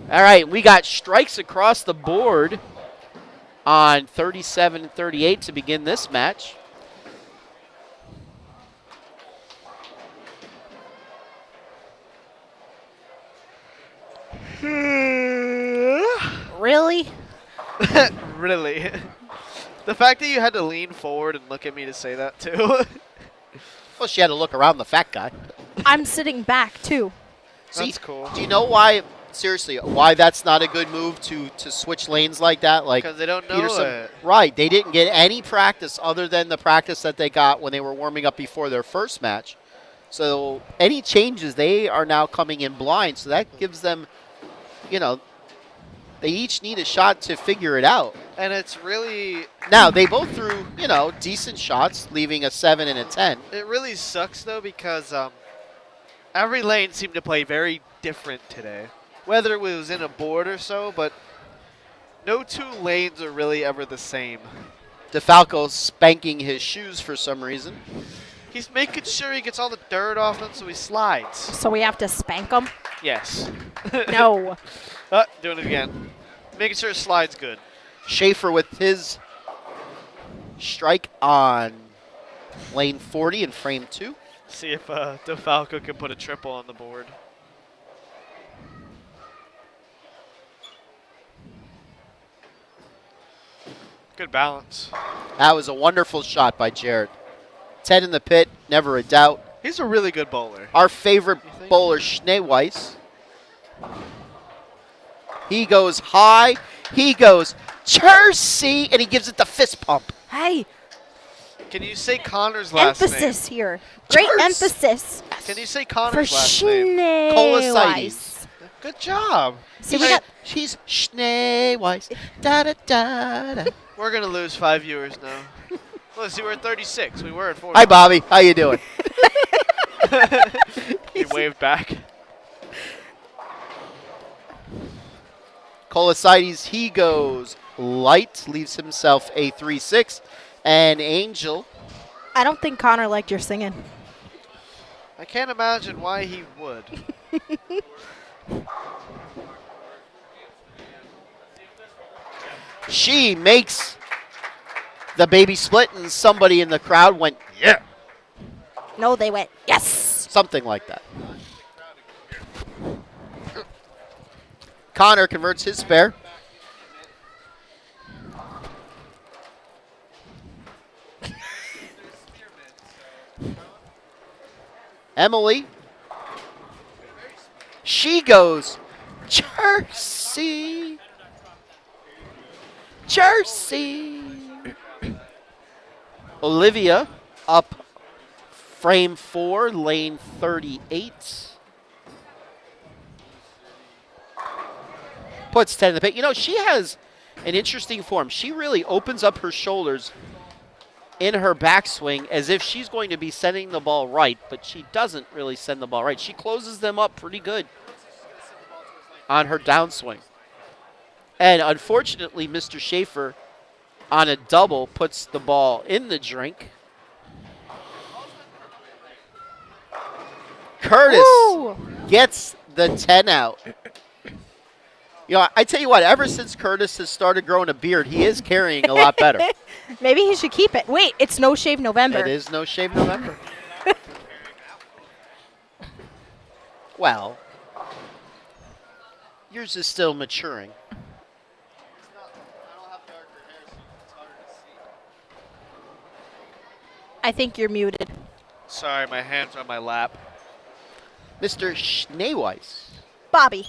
All right, we got strikes across the board on 37 and 38 to begin this match. Really? Really? The fact that you had to lean forward and look at me to say that too. Well, she had to look around the fat guy. I'm sitting back too. See, That's cool. do you know why, seriously, why that's not a good move to switch lanes like that? Like Because they don't know Peterson, it. right, they didn't get any practice other than the practice that they got when they were warming up before their first match. So any changes, they are now coming in blind. So that gives them, they each need a shot to figure it out. And it's really, Now, they both threw, decent shots, leaving a 7 and a 10. it really sucks though because every lane seemed to play very different today. Whether it was in a board or so, but no two lanes are really ever the same. DeFalco's spanking his shoes for some reason. He's making sure he gets all the dirt off them so he slides. So we have to spank them? Yes. No. Doing it again. Making sure it slides good. Schaefer with his strike on lane 40 in frame 2. See if DeFalco can put a triple on the board. Good balance. That was a wonderful shot by Jared. 10 in the pit, never a doubt. He's a really good bowler. Our favorite You think? bowler, Schneeweiss. He goes high. He goes Jersey, and he gives it the fist pump. Hey, Can you say Connor's last emphasis here. Great Cheers. emphasis name? Can you say for Connor's last name? Schneeweiss. Good job. See, we got She's Schneeweiss. Da da da da. We're going to lose 5 viewers now. Let's see, we're at 36. We were at 40. Hi, Bobby. How you doing? He waved back. Colosides, he goes light, leaves himself a 3-6. And Angel, I don't think Connor liked your singing. I can't imagine why he would. she makes the baby split, and somebody in the crowd went, yeah, No, they went, yes. something like that. Connor converts his spare. Emily, she goes, Jersey, Jersey. Olivia up frame 4, lane 38. Puts 10 in the pit. She has an interesting form. She really opens up her shoulders in her backswing as if she's going to be sending the ball right, but she doesn't really send the ball right. She closes them up pretty good on her downswing. And unfortunately, Mr. Schaefer on a double puts the ball in the drink. Curtis Woo! gets the 10 out. I tell you what, ever since Curtis has started growing a beard, he is carrying a lot better. Maybe he should keep it. Wait, it's No Shave November. It is No Shave November. Well, yours is still maturing. I think you're muted. Sorry, my hands are on my lap. Mr. Schneeweiss. Bobby.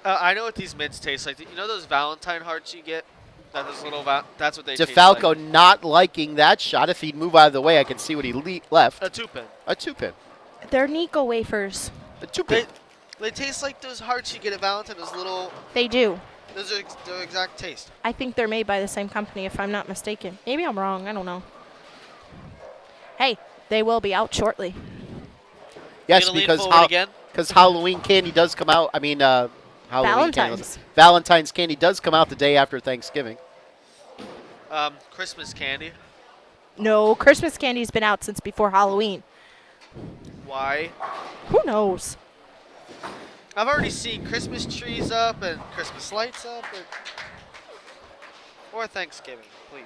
I know what these mints taste like. You know those Valentine hearts you get? Those little that's what they taste DeFalco like. not liking that shot. If he'd move out of the way, I can see what he left. A 2-pin. A 2-pin. They're Nico wafers. A 2-pin. They taste like those hearts you get at Valentine. Those little. They do. Those are their exact taste. I think they're made by the same company, if I'm not mistaken. Maybe I'm wrong. I don't know. Hey, they will be out shortly. Yes, Gonna lean because forward again? Halloween candy does come out. I mean, Halloween Valentine's. candy. Valentine's candy does come out the day after Thanksgiving. Christmas candy. No, Christmas candy's been out since before Halloween. Why? Who knows? I've already seen Christmas trees up and Christmas lights up. Or Thanksgiving, please.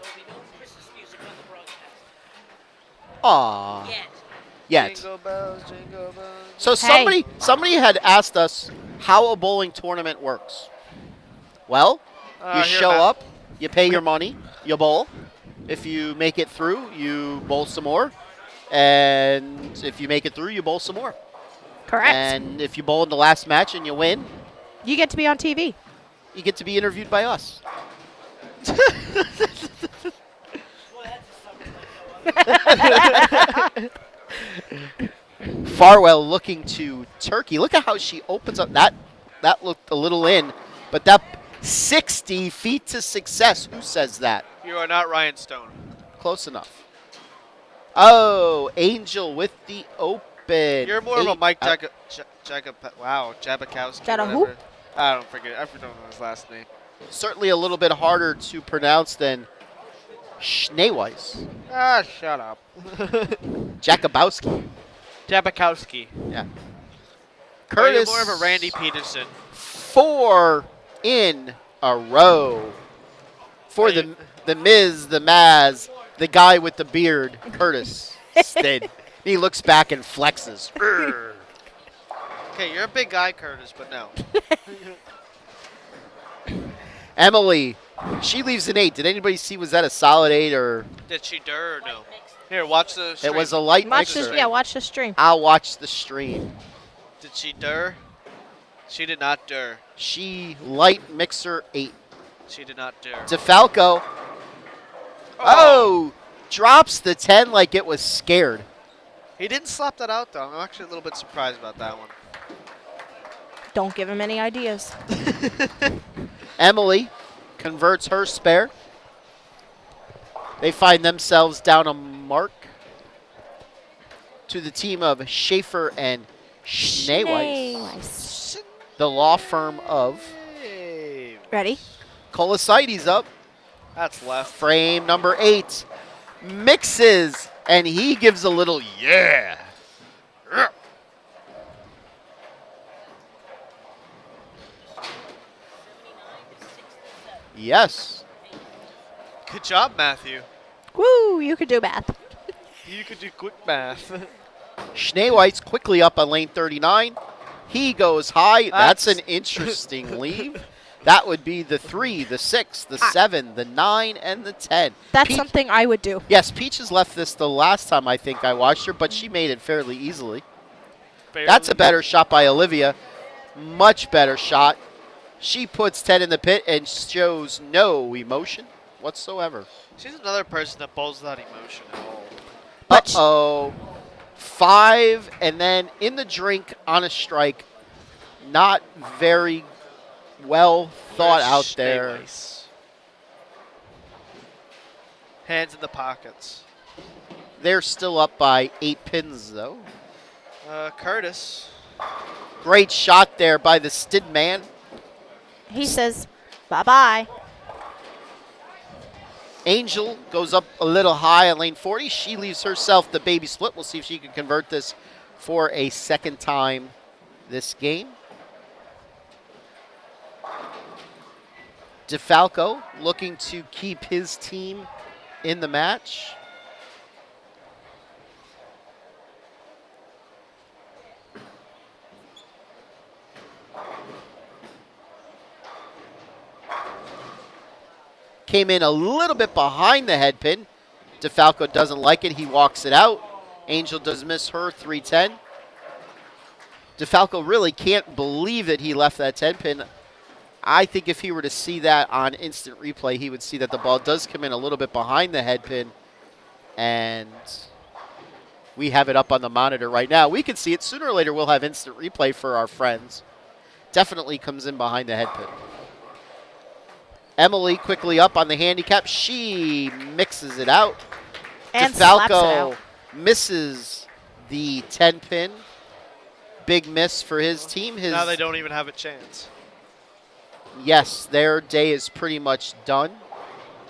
There'll be no Christmas music on the broadcast. Aw. Yet. Yet. Jingle bells, jingle bells. So somebody had asked us how a bowling tournament works. Well, you Here, show Matt. up, you pay your money, you bowl. If you make it through, you bowl some more. And if you make it through, you bowl some more. Correct. And if you bowl in the last match and you win, You get to be on TV. you get to be interviewed by us. Well, that's something like Farwell looking to Turkey. Look at how she opens up. That looked a little in, but that 60 feet to success. Who says that? You are not Ryan Stone. Close enough. Oh, Angel with the open. You're more of a Mike Uh, Jabakowski. Jada who? whatever. I don't forget. I don't know his last name. Certainly a little bit harder to pronounce than Schneeweiss. Ah, shut up. Jakubowski. Jabakowski. Yeah. Curtis. Curtis. You're more of a Randy Peterson. 4 in a row for Are the Miz, the Maz, the guy with the beard, Curtis. Stead. He looks back and flexes. Okay, you're a big guy, Curtis, but no. Emily, she leaves an 8. Did anybody see, was that a solid 8 or? Did she dur or no? Here, watch the stream. It was a light Watch mixer. this. Yeah, watch the stream. I'll watch the stream. Did she dur? She did not dur. She light mixer 8. She did not dur. DeFalco. Oh, drops the 10 like it was scared. He didn't slap that out, though. I'm actually a little bit surprised about that one. Don't give him any ideas. Emily converts her spare. They find themselves down a mark to the team of Schaefer and Schneeweiss, the law firm of Hey. Ready? Colosaides up. That's left. Frame number 8 mixes, and he gives a little yeah. Yes. Good job, Matthew. Woo, you could do math. You could do quick math. Schneeweiss quickly up on lane 39. He goes high. That's an interesting leave. That would be the 3, the 6, the 7, the 9, and the 10. That's Peach- something I would do. Yes, Peaches left this the last time I think I watched her, but she made it fairly easily. That's a better shot by Olivia. Much better shot. She puts 10 in the pit and shows no emotion whatsoever. She's another person that bowls without emotion at all. But sh- Uh-oh. 5, and then in the drink on a strike. Not very well thought Where's out there. Schneeweiss? Hands in the pockets. They're still up by 8 pins, though. Curtis. Great shot there by the Stid man. He says, bye-bye. Angel goes up a little high on lane 40. She leaves herself the baby split. We'll see if she can convert this for a second time this game. DeFalco looking to keep his team in the match. Came in a little bit behind the head pin. DeFalco doesn't like it. He walks it out. Angel does miss her 310. DeFalco really can't believe that he left that 10 pin. I think if he were to see that on instant replay, he would see that the ball does come in a little bit behind the head pin. And we have it up on the monitor right now. We can see it. Sooner or later, we'll have instant replay for our friends. Definitely comes in behind the head pin. Emily quickly up on the handicap. She mixes it out. And slaps it DeFalco out. misses the 10 pin. Big miss for his team. Now they don't even have a chance. Yes, their day is pretty much done.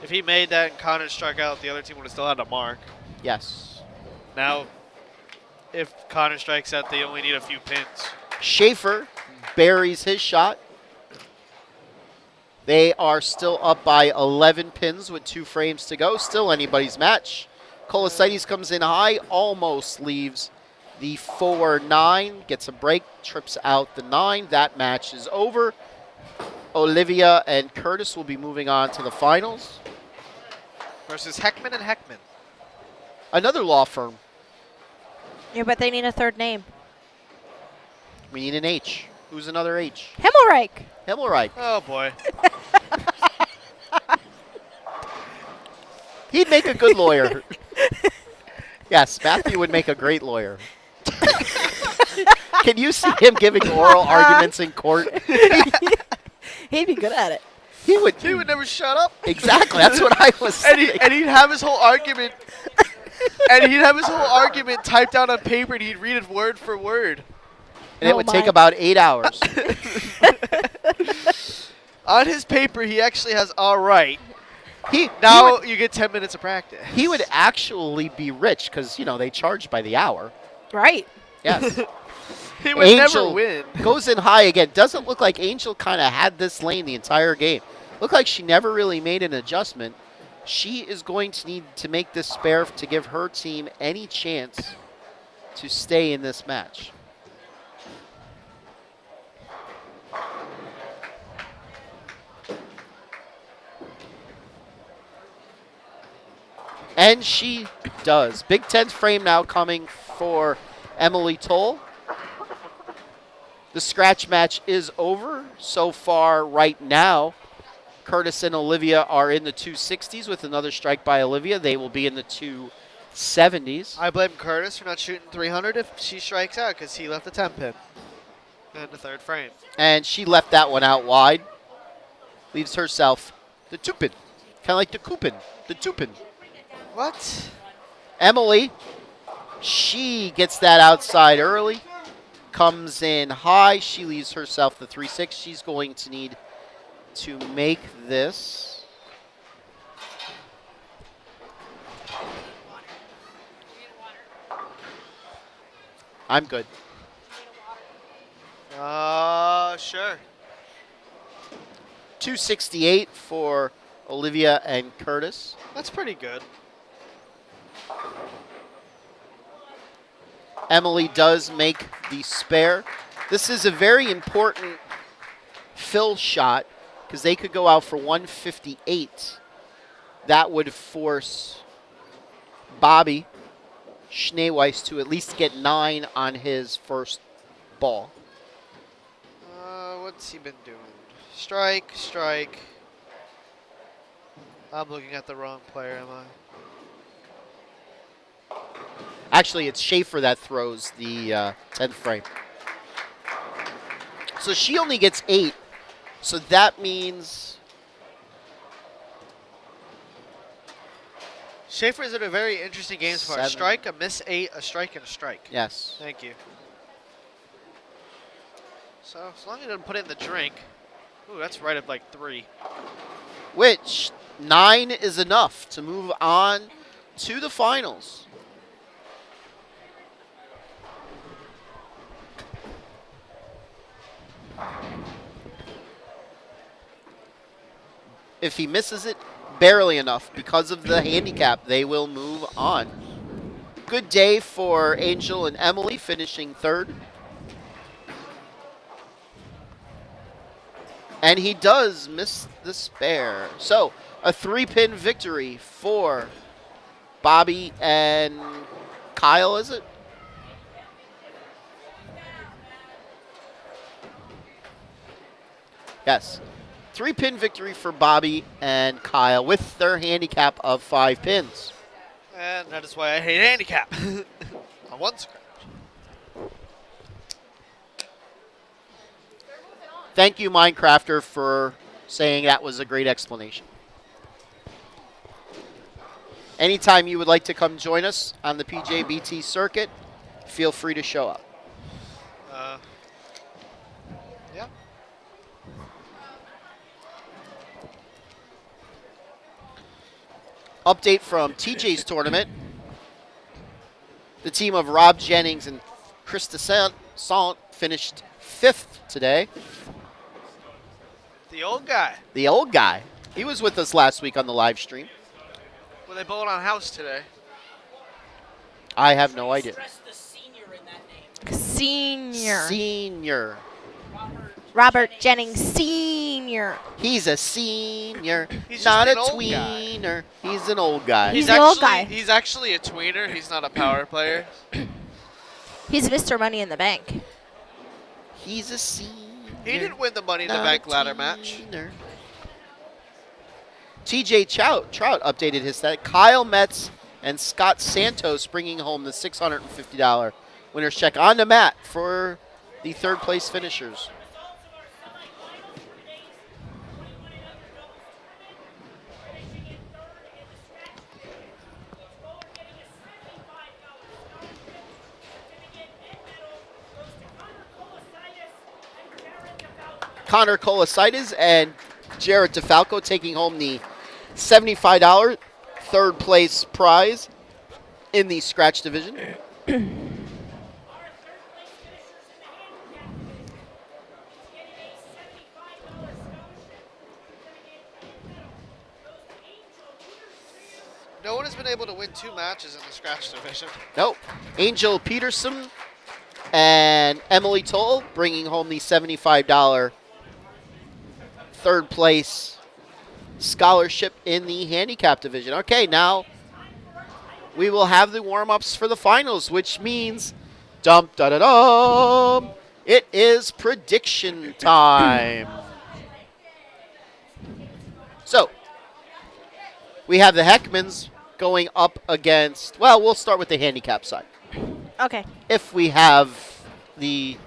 If he made that and Connor struck out, the other team would have still had a mark. Yes. Now, if Connor strikes out, they only need a few pins. Schaefer buries his shot. They are still up by 11 pins with 2 frames to go. Still anybody's match. Kolosites comes in high, almost leaves the 4-9, gets a break, trips out the 9. That match is over. Olivia and Curtis will be moving on to the finals. Versus Heckman and Heckman. Another law firm. Yeah, but they need a third name. We need an H. Who's another H? Himmelreich. Himmelreich. Oh, boy. He'd make a good lawyer. Yes, Matthew would make a great lawyer. Can you see him giving oral arguments in court? He'd be good at it. He would. He would never shut up. Exactly. That's what I was And, saying. and he'd have his whole argument. And he'd have his whole argument typed out on paper, and he'd read it word for word. And it Oh would take my. about 8 hours. On his paper, he actually has all right. He Now you get 10 minutes of practice. he would actually be rich because, they charge by the hour. Right. Yes. He would never Angel win. goes in high again. Doesn't look like Angel kind of had this lane the entire game. Looked like she never really made an adjustment. She is going to need to make this spare to give her team any chance to stay in this match. And she does. Big 10th frame now coming for Emily Toll. The scratch match is over. So far right now, Curtis and Olivia are in the 260s with another strike by Olivia. They will be in the 270s. I blame Curtis for not shooting 300 if she strikes out because he left the 10 pin in the 3rd frame. And she left that one out wide. Leaves herself the 2-pin. Kind of like the coupon. The 2-pin. What? Emily, she gets that outside early. Comes in high. She leaves herself the 3-6. She's going to need to make this. I'm good. Sure. 268 for Olivia and Curtis. That's pretty good. Emily does make the spare. This is a very important fill shot because they could go out for 158. That would force Bobby Schneeweiss to at least get 9 on his first ball. What's he been doing? Strike, strike. I'm looking at the wrong player, am I? Actually, it's Schaefer that throws the 10th frame. So she only gets 8. So that means Schaefer's in a very interesting game so far. A 7. strike, a miss 8, a strike, and a strike. yes. Thank you. So, as long as he doesn't put it in the drink. Ooh, that's right at like 3. Which 9 is enough to move on to the finals. If he misses it, barely enough. Because of the handicap, they will move on. Good day for Angel and Emily, finishing 3rd. And he does miss the spare. So, a 3-pin victory for Bobby and Kyle, is it? Yes. 3-pin victory for Bobby and Kyle with their handicap of 5 pins. And that is why I hate handicap. On one scratch. Thank you, Minecrafter, for saying that was a great explanation. Anytime you would like to come join us on the PJBT circuit, feel free to show up. Yeah. Update from TJ's tournament. The team of Rob Jennings and Krista Sant finished 5th today. The old guy. The old guy. He was with us last week on the live stream. Were they bowling on house today? I have no idea. Stress the senior in that name. Senior. Senior. Robert Jennings Senior. He's a senior, He's not just a an old guy. tweener. He's an old guy. He's the old guy. He's actually a tweener. He's not a power player. He's Mr. Money in the Bank. He's a senior. He didn't win the Money in the not Bank a ladder match. tweener. TJ Trout updated his stat. Kyle Metz and Scott Santos bringing home the $650 winner's check on the mat for the 3rd place finishers. Connor Colasides and Jarrett DeFalco taking home the $75 3rd place prize in the scratch division. No one has been able to win 2 matches in the scratch division. Nope. Angel Peterson and Emily Toll bringing home the $75 3rd place scholarship in the handicap division. Okay, now we will have the warm-ups for the finals, which means dum-da-da-dum. It is prediction time. So, we have the Heckmans going up against, well, we'll start with the handicap side. Okay. If we have the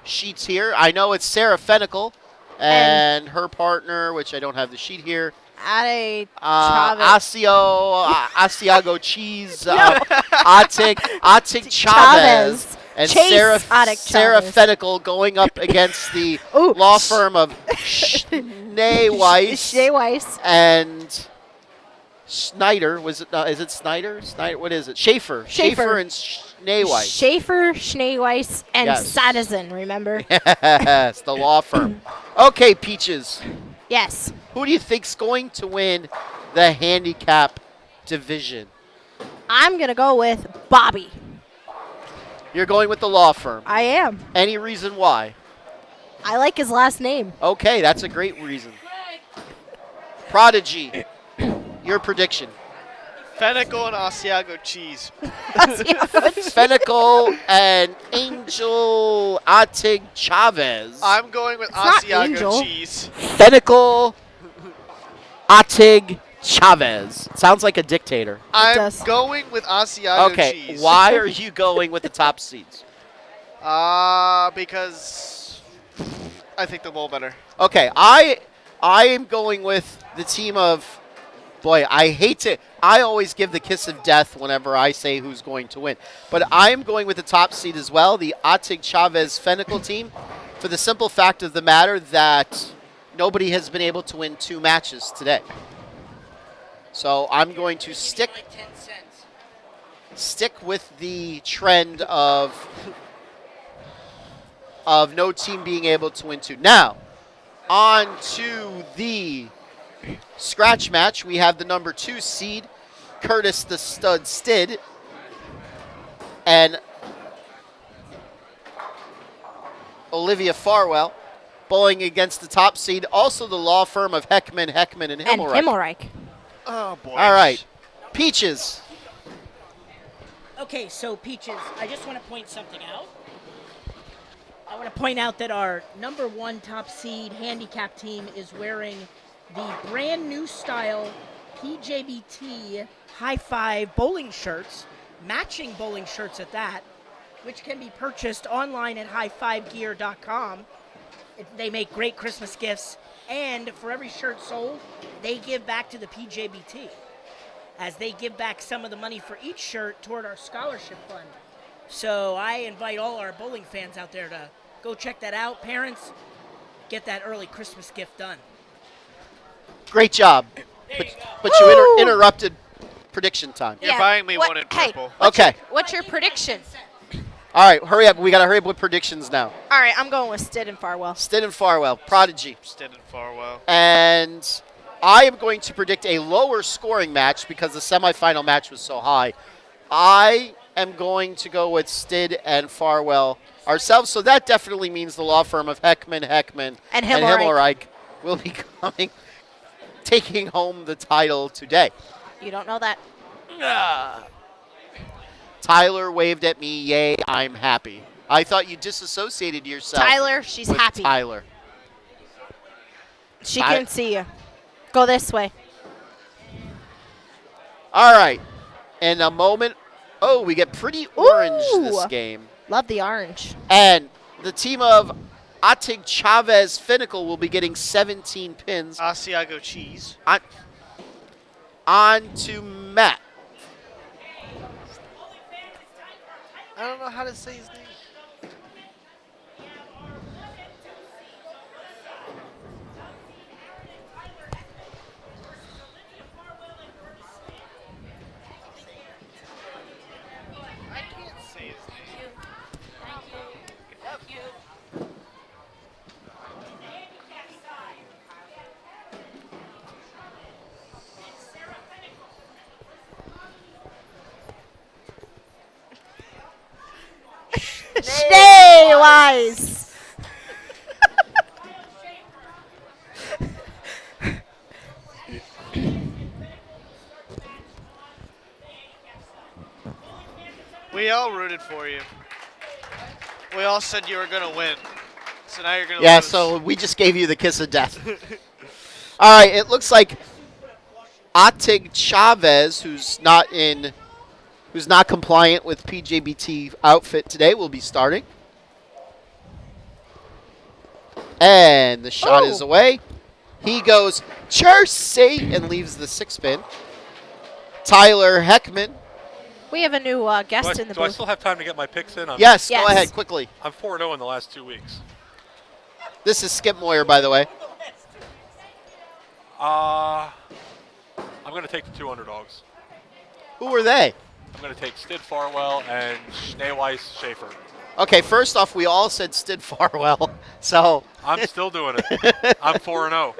sheets here, I know it's Sarah Fennicle and her partner, which I don't have the sheet here. Ade Chavez. Asiago Cheese, Atik Chavez, and Chase Sarah Chavez. Fennicle going up against the Ooh. law firm of Schneeweiss Shea Weiss. and Schneider. Was it? Is it Snyder? Snyder. What is it? Schaefer. Schaefer. And Schneeweiss. Schaefer, Schneeweiss, and Yes. Sadison, remember? Yes, the law firm. Okay, Peaches. Yes. Who do you think's going to win the handicap division? I'm going to go with Bobby. You're going with the law firm. I am. Any reason why? I like his last name. Okay, that's a great reason. Prodigy, your prediction. Fennicle and Asiago cheese. Fennicle and Angel Atig Chavez. I'm going with not Asiago Angel. cheese. Fennicle Atig Chavez. Sounds like a dictator. I'm does. going with Asiago Okay, cheese. why are you going with the top seeds? Because I think they'll bowl better. Okay, I am going with the team of, boy, I always give the kiss of death whenever I say who's going to win. But I am going with the top seed as well, the Atig Chavez Fennicle team, for the simple fact of the matter that nobody has been able to win 2 matches today. So I'm going to stick Like 10 cents. with the trend of no team being able to win 2. Now, on to the scratch match. We have the number 2 seed, Curtis the Stud Stid, and Olivia Farwell bowling against the top seed, also the law firm of Heckman, and And Himmelreich. Himmelreich. Oh, boy. All right. Peaches, Okay, so Peaches, I just want to point something out. I want to point out that our number 1 top seed handicap team is wearing the brand new style PJBT High Five bowling shirts, matching bowling shirts at that, which can be purchased online at highfivegear.com. They make great Christmas gifts, and for every shirt sold, they give back to the PJBT, as they give back some of the money for each shirt toward our scholarship fund. So I invite all our bowling fans out there to go check that out. Parents, get that early Christmas gift done. Great job. But you interrupted prediction time. You're buying me one in purple. Okay. What's your prediction? All right, hurry up. We got to hurry up with predictions now. All right, I'm going with Stid and Farwell. Stid and Farwell, Prodigy. Stid and Farwell. And I am going to predict a lower scoring match because the semifinal match was so high. I am going to go with Stid and Farwell ourselves. So that definitely means the law firm of Heckman And and Himmelreich. Himmelreich will be taking home the title today. You don't know that. Tyler waved at me. Yay, I'm happy. I thought you disassociated yourself. Tyler, she's with happy. Tyler. She can see you. Go this way. All right. In a moment. Oh, we get pretty orange this game. Love the orange. And the team of Atig Chavez Finnical will be getting 17 pins. Asiago Cheese. On to Matt. I don't know how to say his name. I can't say his name. Stay wise. We all rooted for you. We all said you were going to win. So now you're going to Yeah, lose. so we just gave you the kiss of death. All right, it looks like Atig Chavez, who's not compliant with PJBT outfit today, will be starting. And the shot is away. He goes Jersey and leaves the 6-pin. Tyler Heckman. We have a new guest in the Do I booth. still have time to get my picks in? Yes, Yes. go ahead quickly. I'm 4-0 in the last 2 weeks. This is Skip Moyer, by the way. I'm going to take the 2 underdogs. Who were they? I'm going to take Stid Farwell and Schneeweiss Schaefer. Okay, first off, we all said Stid Farwell, so I'm still doing it. I'm 4-0.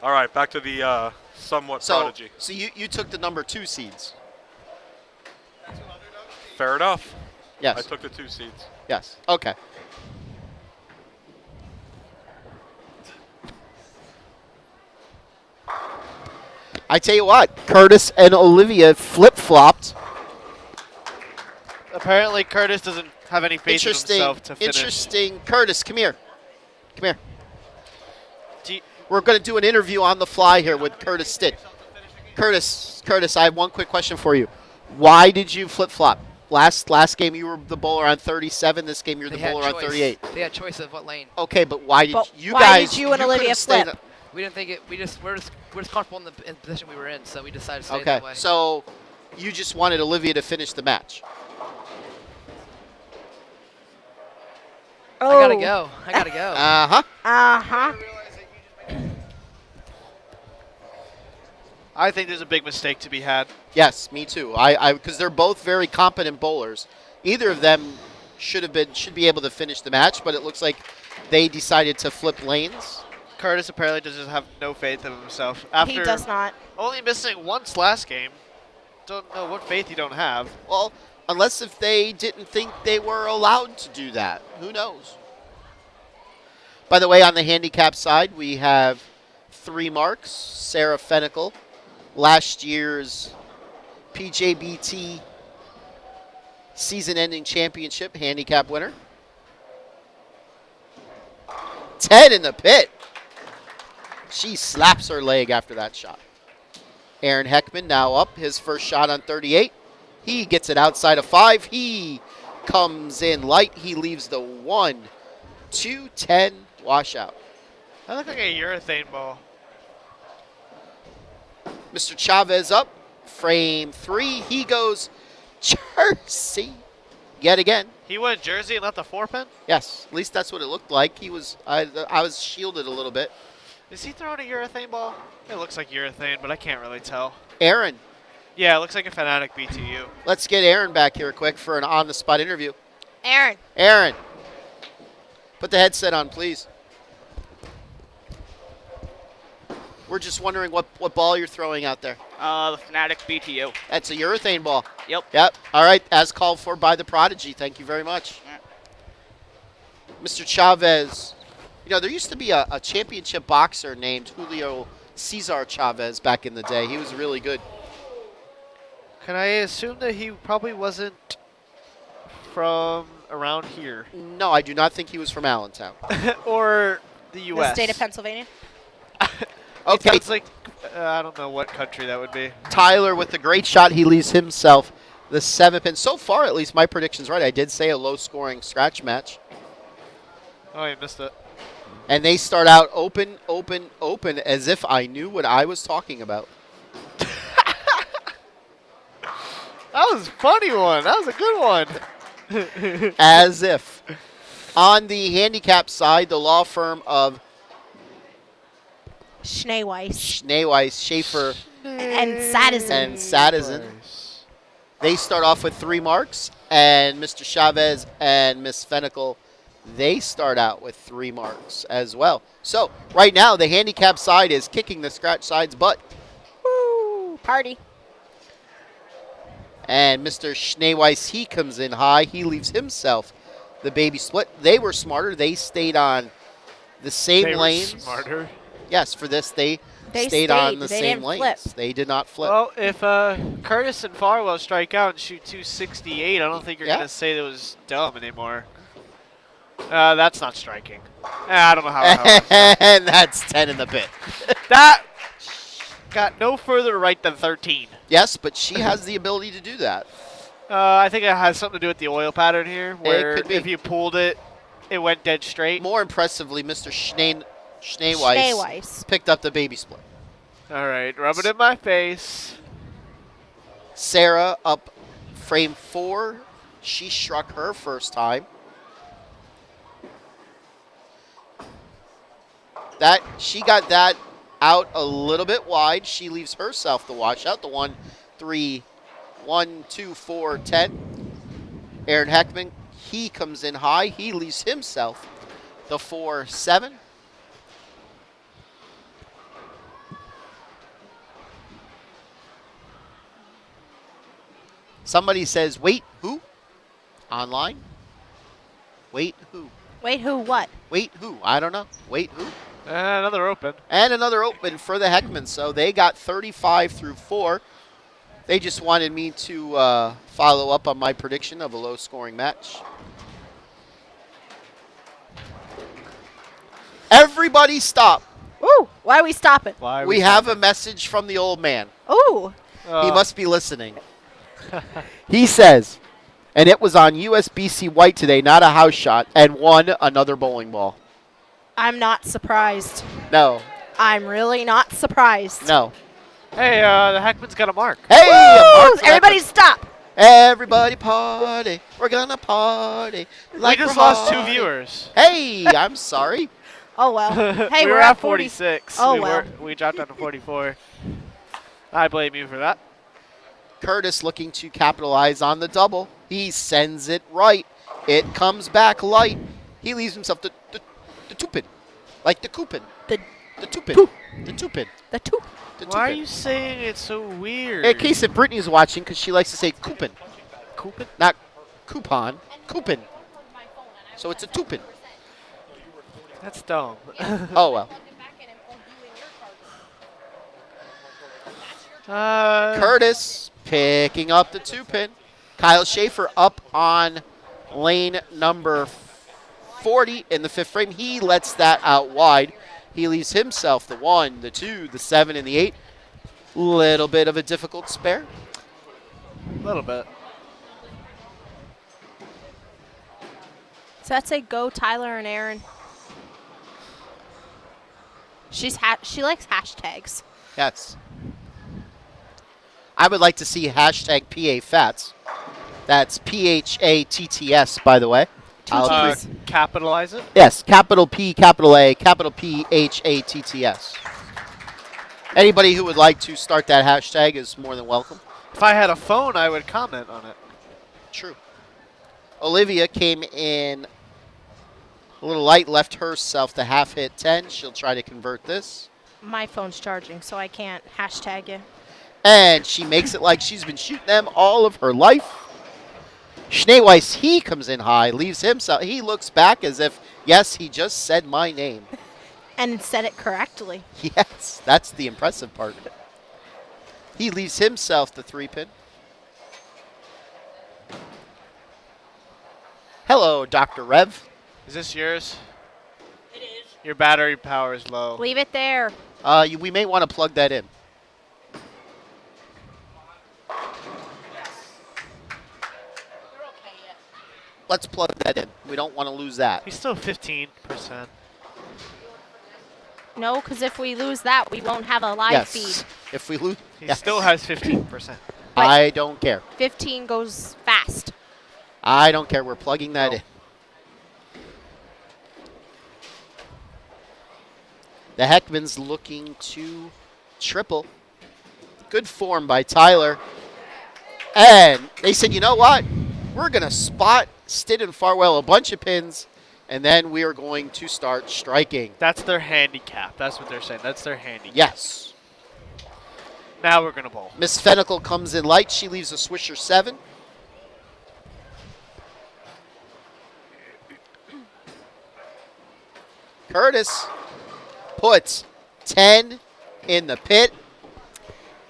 All right, back to the somewhat prodigy. So you took the number 2 seeds. Fair enough. Yes. I took the 2 seeds. Yes. Okay. I tell you what, Curtis and Olivia flip-flopped. Apparently, Curtis doesn't have any faith in himself to finish. Interesting. Curtis, come here. Come here. Do you- We're going to do an interview on the fly here with Curtis Stitt. Curtis, I have one quick question for you. Why did you flip-flop? Last game you were the bowler on 37. This game you're the bowler on 38. They had choice of what lane. Okay, but why did you why guys? did you and could've Olivia stayed flip? We didn't think it. We're just comfortable in the position we were in, so we decided to stay Okay, that way. so you just wanted Olivia to finish the match. I gotta go. I gotta go. Uh-huh. Uh-huh. I think there's a big mistake to be had. Yes, me too. I because they're both very competent bowlers. Either of them should be able to finish the match, but it looks like they decided to flip lanes. Curtis apparently does just have no faith in himself. He After does not. only missing once last game, don't know what faith you don't have. Well, unless if they didn't think they were allowed to do that. Who knows? By the way, on the handicap side, we have 3 marks. Sarah Fennicle, last year's PJBT season-ending championship handicap winner. 10 in the pit. She slaps her leg after that shot. Aaron Heckman now up. His first shot on 38. He gets it outside of 5. He comes in light. He leaves the 1, 2, 10 washout. That looked like a urethane ball. Mr. Chavez up. Frame 3. He goes Jersey yet again. He went Jersey and left the 4-pin? Yes, at least that's what it looked like. He was. I was shielded a little bit. Is he throwing a urethane ball? It looks like urethane, but I can't really tell. Aaron, Yeah, it looks like a Fanatic BTU. let's get Aaron back here quick for an on-the-spot interview. Aaron. Aaron, put the headset on, please. We're just wondering what ball you're throwing out there. The Fnatic BTO. That's a urethane ball. Yep. Yep. All right, as called for by the Prodigy. Thank you very much. Mr. Chavez, you know, there used to be a championship boxer named Julio Cesar Chavez back in the day. He was really good. Can I assume that he probably wasn't from around here? No, I do not think he was from Allentown. Or the The U.S.? state of Pennsylvania. Okay, It's like, I don't know what country that would be. Tyler with the great shot. He leaves himself the 7-pin. So far, at least, my prediction's right. I did say a low-scoring scratch match. Oh, you missed it. And they start out open, open, open, as if I knew what I was talking about. That was a funny one. That was a good one. As if. On the handicap side, the law firm of Schneeweiss. Schneeweiss, Schaefer, And Sadison. and Sadison. They start off with 3 marks, and Mr. Chavez and Miss Fenical, they start out with 3 marks as well. So right now, the handicap side is kicking the scratch side's butt. Woo! Party. And Mr. Schneeweiss, he comes in high. He leaves himself the baby split. They were smarter. They stayed on the same They were lanes. smarter. Yes, for this, they They stayed on stayed. the They same didn't lanes. flip. They did not flip. Well, if Curtis and Farwell strike out and shoot 268, I don't think you're Yeah. going to say that was dumb anymore. That's not striking. I don't know how. And that's 10 in the pit. That got no further right than 13. Yes, but she has the ability to do that. I think it has something to do with the oil pattern here, where could be. if you pulled it, it went dead straight. More impressively, Mr. Schneeweiss Schneeweiss. picked up the baby split. All right, rub it in my face. Sarah up frame 4. She struck her first time. She got that out a little bit wide. She leaves herself the washout. The 1, 3, 1, 2, 4, 10. Aaron Heckman, he comes in high. He leaves himself the 4, 7. Somebody says, wait, who? Online? Wait, who? Wait, who? What? Wait, who? I don't know. Wait, who? Another open. And another open for the Heckmans. So they got 35 through 4. They just wanted me to follow up on my prediction of a low-scoring match. Everybody stop. Ooh, why are we stopping? Why We have a message from the old man. Ooh. He must be listening. He says, and it was on USBC White today, not a house shot, and won another bowling ball. I'm not surprised. No, I'm really not surprised. no. Hey, the Heckman's got a mark. Hey, Woo! Mark Everybody Heckman. stop. Everybody party. We're gonna party. Like We just we're lost 2 party. viewers. Hey, I'm sorry. Oh, well. Hey, we we're were at at 46. Oh, we well. we dropped down to 44. I blame you for that. Curtis looking to capitalize on the double. He sends it right. It comes back light. He leaves himself the 2-pin. Like the coupon. The 2-pin. Poop. The 2-pin. The two. The Why are 2-pin. you saying it so weird? In case if Brittany's watching, because she likes to say coupon. Coupon? Not coupon. Coupon. So it's a 2-pin. That's dumb. Oh, well. Uh, Curtis picking up the 2-pin. Kyle Schaefer up on lane number 40 in the fifth frame. He lets that out wide. He leaves himself the 1, the 2, the 7, and the 8. Little bit of a difficult spare. A little bit. So that say go Tyler and Aaron. She likes hashtags. Yes. I would like to see hashtag PA Fats. That's PHATTS, by the way. I'll Capitalize it. Yes, capital P, capital A, capital PHATTS. Anybody who would like to start that hashtag is more than welcome. If I had a phone, I would comment on it. True. Olivia came in a little light, left herself the half hit 10. She'll try to convert this. My phone's charging, so I can't hashtag you. And she makes it like she's been shooting them all of her life. Schneeweiss, he comes in high, leaves himself. He looks back as if, yes, he just said my name. And said it correctly. Yes, that's the impressive part. He leaves himself the 3-pin. Hello, Dr. Rev. Is this yours? It is. Your battery power is low. Leave it there. We may want to plug that in. You're okay yet. Let's plug that in. We don't want to lose that. He's still 15%. No, because if we lose that, we won't have a live Yes. feed. If we lose, He yes. still has 15%. I don't care. 15 goes fast. I don't care. We're plugging that No. in. The Heckmans looking to triple. Good form by Tyler. And they said, you know what? We're going to spot Stid and Farwell a bunch of pins, and then we are going to start striking. That's their handicap. That's what they're saying. That's their handicap. Yes. Now we're going to bowl. Miss Fennicle comes in light. She leaves a Swisher 7. Curtis puts 10 in the pit.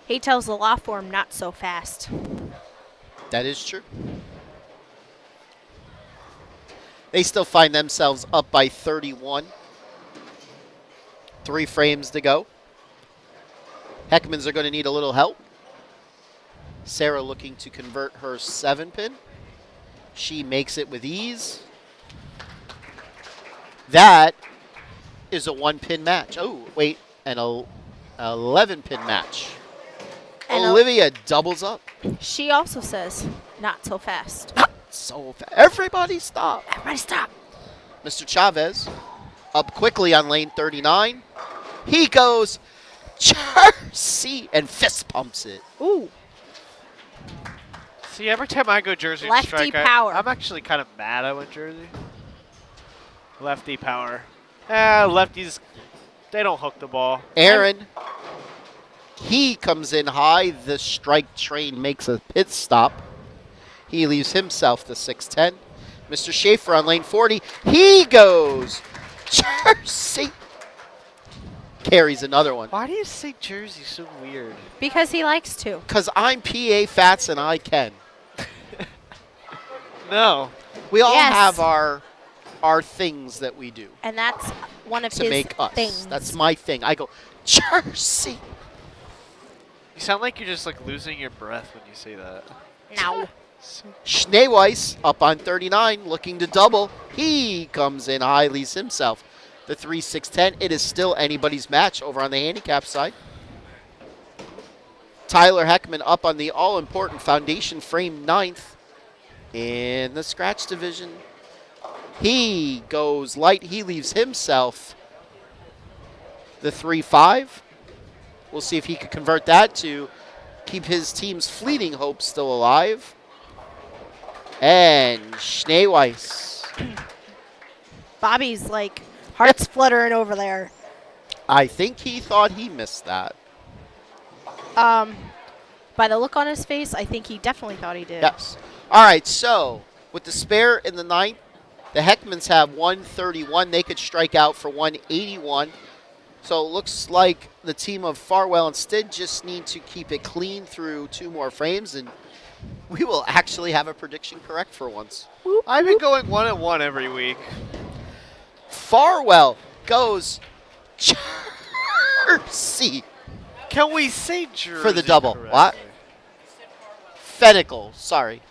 He tells the law firm not so fast. That is true. They still find themselves up by 31. 3 frames to go. Heckmans are going to need a little help. Sarah looking to convert her 7-pin. She makes it with ease. That is a 1-pin match. Oh, wait, an 11-pin match. And Olivia doubles up. She also says, not so fast. So fast. Everybody stop. Everybody stop. Mr. Chavez up quickly on lane 39. He goes, Jersey, and fist pumps it. Ooh. See, every time I go Jersey and Lefty strike, power. I'm actually kind of mad I went Jersey. Lefty power. Lefties, they don't hook the ball. Aaron, he comes in high. The strike train makes a pit stop. He leaves himself the 6-10. Mr. Schaefer on lane 40. He goes, Jersey. Carries another one. Why do you say Jersey so weird? Because he likes to. Because I'm PA Fats and I can. No. We all Yes. have our things that we do And that's one of to his make us. things. That's my thing. I go, Jersey. You sound like you're just like losing your breath when you say that. No. Schneeweiss up on 39, looking to double. He comes in high, leaves himself the 3-6-10. It is still anybody's match over on the handicap side. Tyler Heckman up on the all-important foundation frame 9th in the scratch division. He goes light. He leaves himself the 3-5. We'll see if he could convert that to keep his team's fleeting hopes still alive. And Schneeweiss. Bobby's like, heart's fluttering over there. I think he thought he missed that. By the look on his face, I think he definitely thought he did. Yes. All right, so with the spare in the 9th, the Heckmans have 131. They could strike out for 181. So it looks like the team of Farwell and Stid just need to keep it clean through 2 more frames, and We will actually have a prediction correct for once. I've been going 1-1 every week. Farwell goes Jersey Can we say Jersey for the double. correctly? What? Fenical. Sorry.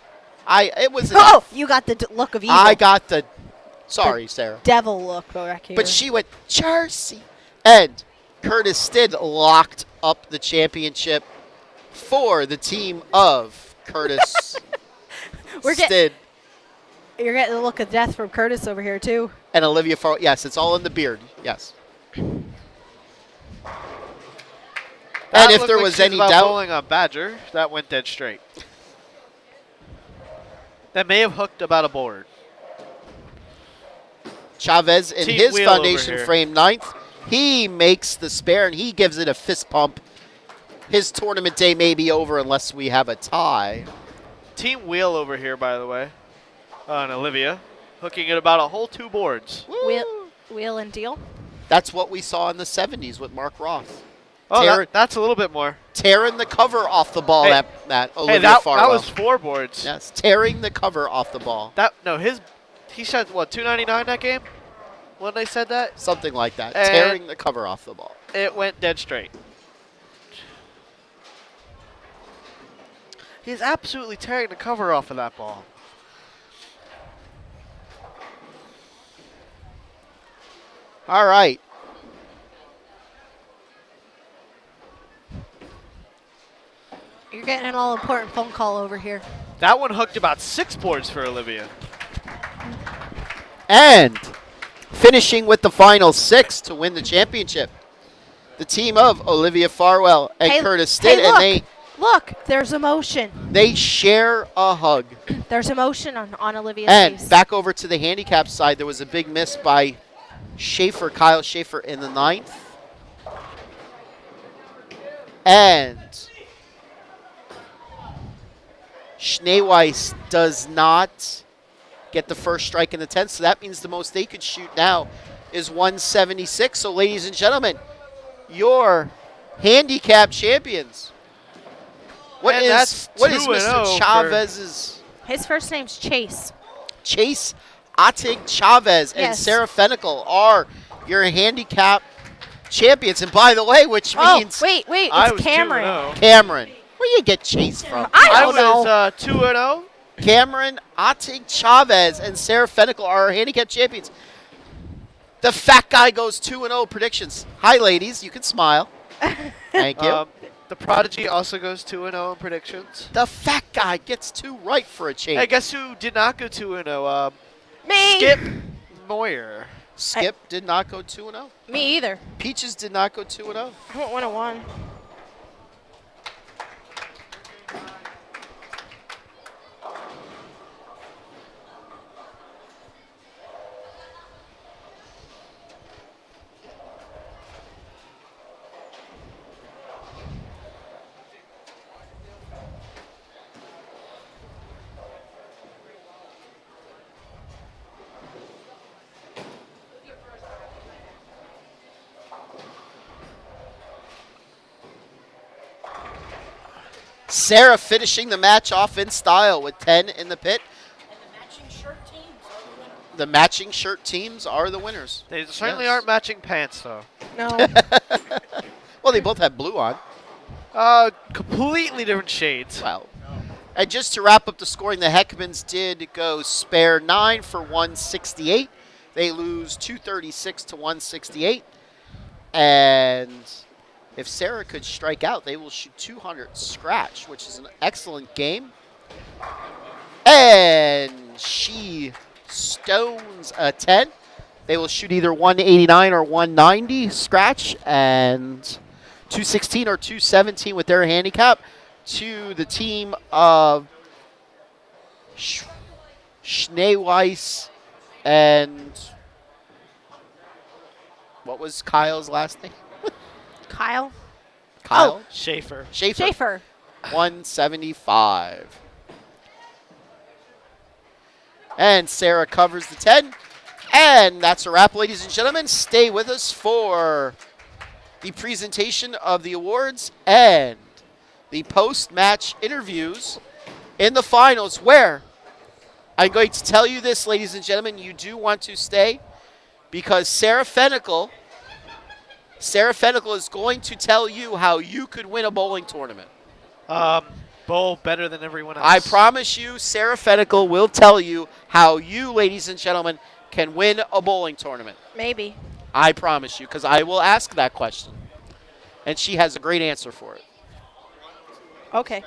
It was Oh, enough. you got the look of evil. I got the. Sorry, Sarah. devil look back here. But she went Jersey. And Curtis Stid locked up the championship for the team of Curtis We're get- Stid You're getting the look of death from Curtis over here, too. and Olivia Farwell. Yes, it's all in the beard. Yes. That And if looked there like was she any about doubt, bowling on Badger, that went dead straight. That may have hooked about a board. Chavez in Team his wheel over foundation here. frame ninth. He makes the spare and he gives it a fist pump. His tournament day may be over unless we have a tie. Team wheel over here, by the way, on Olivia, hooking at about a whole 2 boards. Wheel and deal. That's what we saw in the 70s with Mark Roth. Oh, Tear- that's a little bit more. Tearing the cover off the ball, Hey. that Hey, Olivia that Farwell. was 4 boards. Yes, tearing the cover off the ball. He shot what, 299 that game? When they said that, Something like that. And- Tearing the cover off the ball. it went dead straight. He's absolutely tearing the cover off of that ball. All right. You're getting an all-important phone call over here. That one hooked about 6 boards for Olivia. And finishing with the final 6 to win the championship. The team of Olivia Farwell and Curtis Stitt, hey, look, and look, there's emotion. they share a hug. There's emotion on Olivia's And face. back over to the handicap side, there was a big miss by Kyle Schaefer in the 9th. And Schneeweiss does not get the first strike in the 10th, so that means the most they could shoot now is 176. So, ladies and gentlemen, your handicap champions. What And is that's Mr. 2-0 for- Chavez's His first name's Chase. Chase Atig Chavez and Yes. Sarah Fenical are your handicap champions. And by the way, which Oh, means wait, I it's was Cameron. 2-0. Cameron. Where you get Chase from? I I don't know. was 2-0. Cameron Atig Chavez and Sarah Fenical are our handicap champions. The fat guy goes 2-0 predictions. Hi, ladies. You can smile. Thank you. The Prodigy also goes 2-0 in predictions. The fat guy gets 2 right for a change. Hey, guess who did not go 2-0? Me. Skip Moyer. Skip did not go 2-0. Me either. Peaches did not go 2-0. I went 1-1. Sarah finishing the match off in style with 10 in the pit. The matching shirt teams are the winners. They certainly Yes. aren't matching pants, though. No. Well, they both have blue on. Completely different shades. Well, and just to wrap up the scoring, the Heckmans did go spare 9 for 168. They lose 236 to 168. And if Sarah could strike out, they will shoot 200 scratch, which is an excellent game. And she stones a 10. They will shoot either 189 or 190 scratch and 216 or 217 with their handicap to the team of Schneeweiss and what was Kyle's last name? Kyle. Kyle? Schaefer. Schaefer. 175. And Sarah covers the 10. And that's a wrap, ladies and gentlemen. Stay with us for the presentation of the awards and the post-match interviews in the finals, where I'm going to tell you this, ladies and gentlemen, you do want to stay because Sarah Fennicle is going to tell you how you could win a bowling tournament. Bowl better than everyone else. I promise you, Sarah Fennicle will tell you how you, ladies and gentlemen, can win a bowling tournament. Maybe. I promise you, because I will ask that question. And she has a great answer for it. Okay.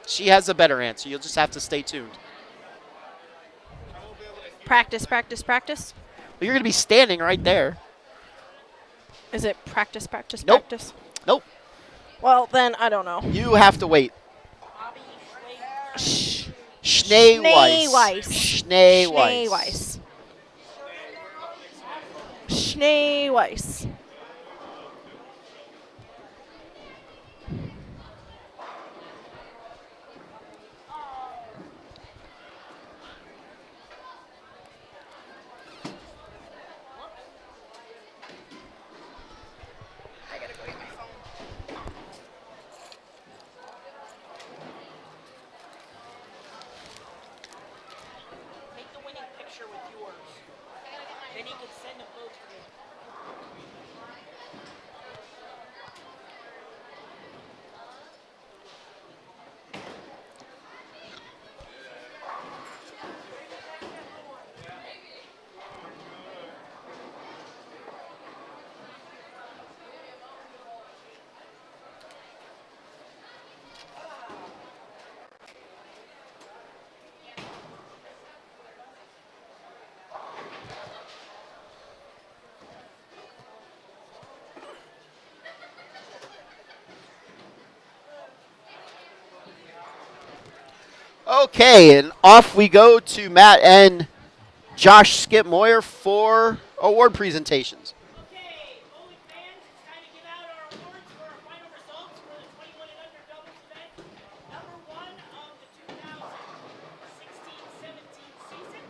She has a better answer. You'll just have to stay tuned. Practice, practice, practice. Well, you're going to be standing right there. Is it practice, practice, Nope. practice? Nope. Well, then I don't know. You have to wait. Schneeweiss. Schneeweiss. Schneeweiss. Take the winning picture with yours. Then you can send them both to me. Okay, and off we go to Matt and Josh Skip Moyer for award presentations. Okay, bowling fans, it's time to give out our awards for our final results for the 21 and under doubles event. Number one of the 2016-17 season,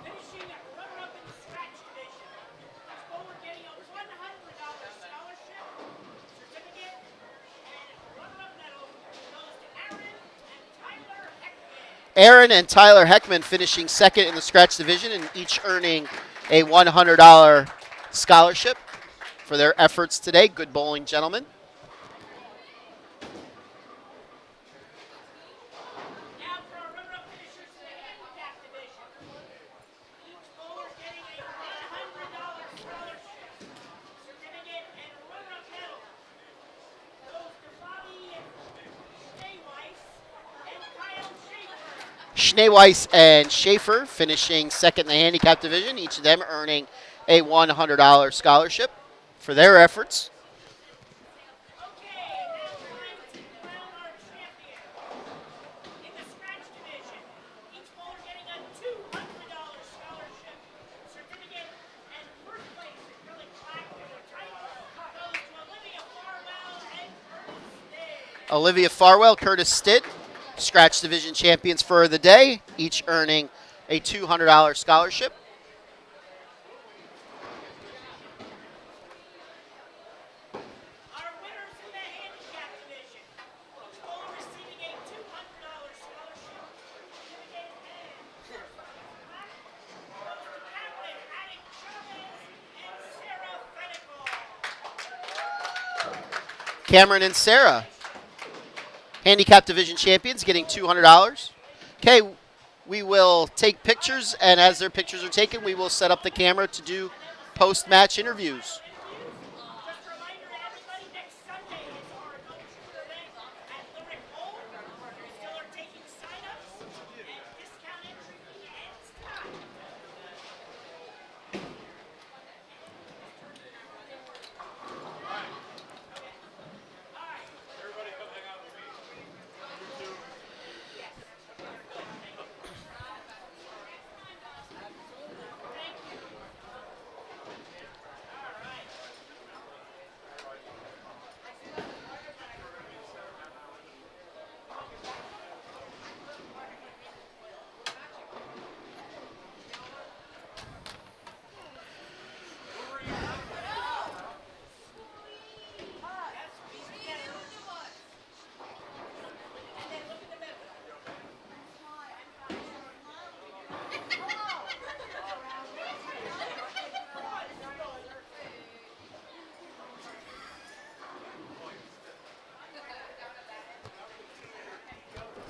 finishing runner-up in the scratch division. This bowler getting a $100 scholarship, certificate, and runner-up medal goes to Aaron and Tyler Heckman. Aaron and Tyler Heckman finishing second in the scratch division and each earning a $100 scholarship for their efforts today. Good bowling, gentlemen. Now for our runner-up finishers in the handicap division. Each bowler getting a $100 scholarship, certificate, and runner-up medal goes to Bobby Schneeweiss and Kyle Schaefer. Schneeweiss and Schaefer finishing second in the handicap division, each of them earning a $100 scholarship for their efforts. Okay, now time to crown our champion. In the scratch division, each bowler getting a $200 scholarship, certificate, and first place acrylic plaque with a title goes to Olivia Farwell and Curtis Day. Olivia Farwell, Curtis Stitt, scratch division champions for the day, each earning a $200 scholarship. Our winners in the handicap division, each bowler receiving a $200 scholarship, certificate, and first place plaque goes to Carolyn Haddock Chavez and Sarah Fennicle. Cameron and Sarah, handicap division champions, getting $200. Okay, we will take pictures, and as their pictures are taken, we will set up the camera to do post-match interviews. Just a reminder to everybody, next Sunday is our adult shooter event at Lyric Bowl. We still are taking sign-ups, and discount entry fee ends tonight. Thank you. All right.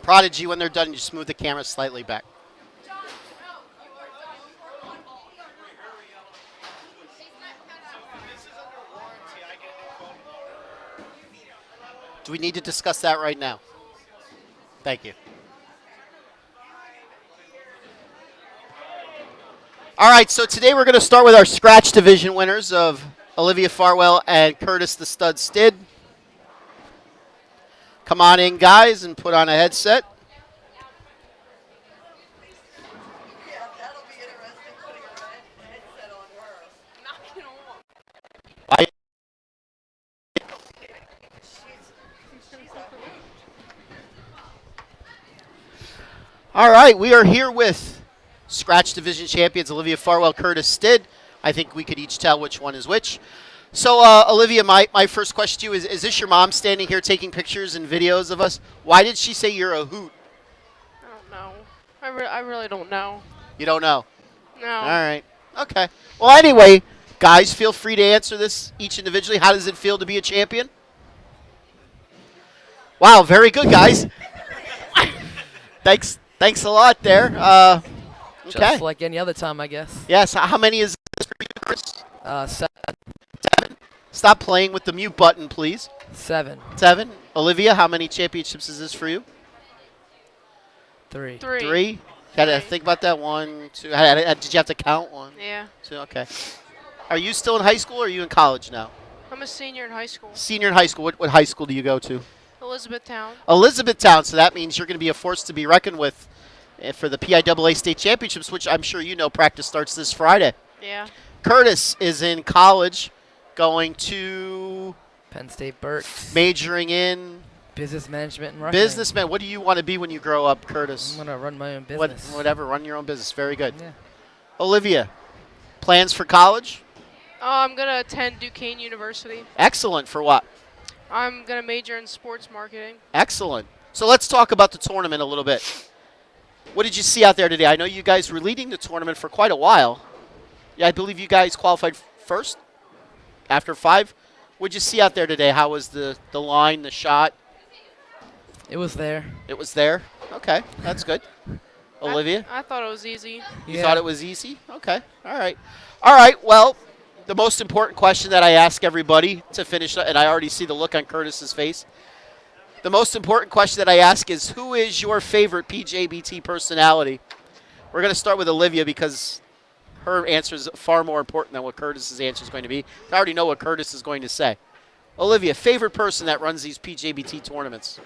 Prodigy, when they're done, just move the camera slightly back. Do we need to discuss that right now? Thank you. All right, so today we're going to start with our scratch division winners of Olivia Farwell and Curtis the Stud Stid. Come on in, guys, and put on a headset. I- All right, we are here with scratch division champions Olivia Farwell, Curtis Stid. I think we could each tell which one is which. So, Olivia, my first question to you is this your mom standing here taking pictures and videos of us? Why did she say you're a hoot? I don't know. I really don't know. You don't know? No. All right. Okay. Well, anyway, guys, feel free to answer this each individually. How does it feel to be a champion? Wow, very good, guys. Thanks a lot there. Okay. Just like any other time, I guess. Yes. How many is this for you, Chris? 7. 7. Stop playing with the mute button, please. 7. 7. Olivia, how many championships is this for you? 3. 3. Got to think about that. 1, 2. Did you have to count? 1, Yeah. 2. Okay. Are you still in high school or are you in college now? I'm a senior in high school. Senior in high school. What high school do you go to? Elizabethtown. Elizabethtown. So that means you're going to be a force to be reckoned with for the PIAA state championships, which I'm sure you know practice starts this Friday. Yeah. Curtis is in college going to Penn State Berks. majoring in Business management and marketing. businessman. What do you want to be when you grow up, Curtis? I'm going to run my own business. Whatever. Run your own business. Very good. Yeah. Olivia, plans for college? I'm going to attend Duquesne University. Excellent. For what? I'm going to major in sports marketing. Excellent. So let's talk about the tournament a little bit. What did you see out there today? I know you guys were leading the tournament for quite a while. Yeah, I believe you guys qualified first after 5. What did you see out there today? How was the line, the shot? It was there. It was there? Okay, that's good. Olivia? I thought it was easy. You thought it was easy? Okay, all right. All right, well, the most important question that I ask everybody to finish, and I already see the look on Curtis's face. The most important question that I ask is, who is your favorite PJBT personality? We're going to start with Olivia because her answer is far more important than what Curtis's answer is going to be. I already know what Curtis is going to say. Olivia, favorite person that runs these PJBT tournaments?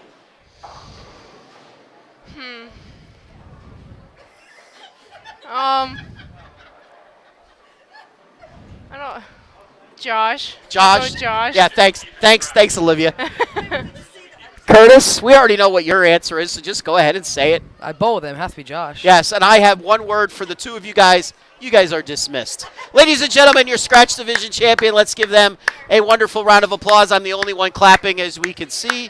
I don't. Josh. I'll go Josh? with Josh. Yeah, thanks, Olivia. Curtis, we already know what your answer is, so just go ahead and say it. I bowl with him. Has to be Josh. Yes, and I have one word for the two of you guys. You guys are dismissed. Ladies and gentlemen, your Scratch Division champion. Let's give them a wonderful round of applause. I'm the only one clapping, as we can see.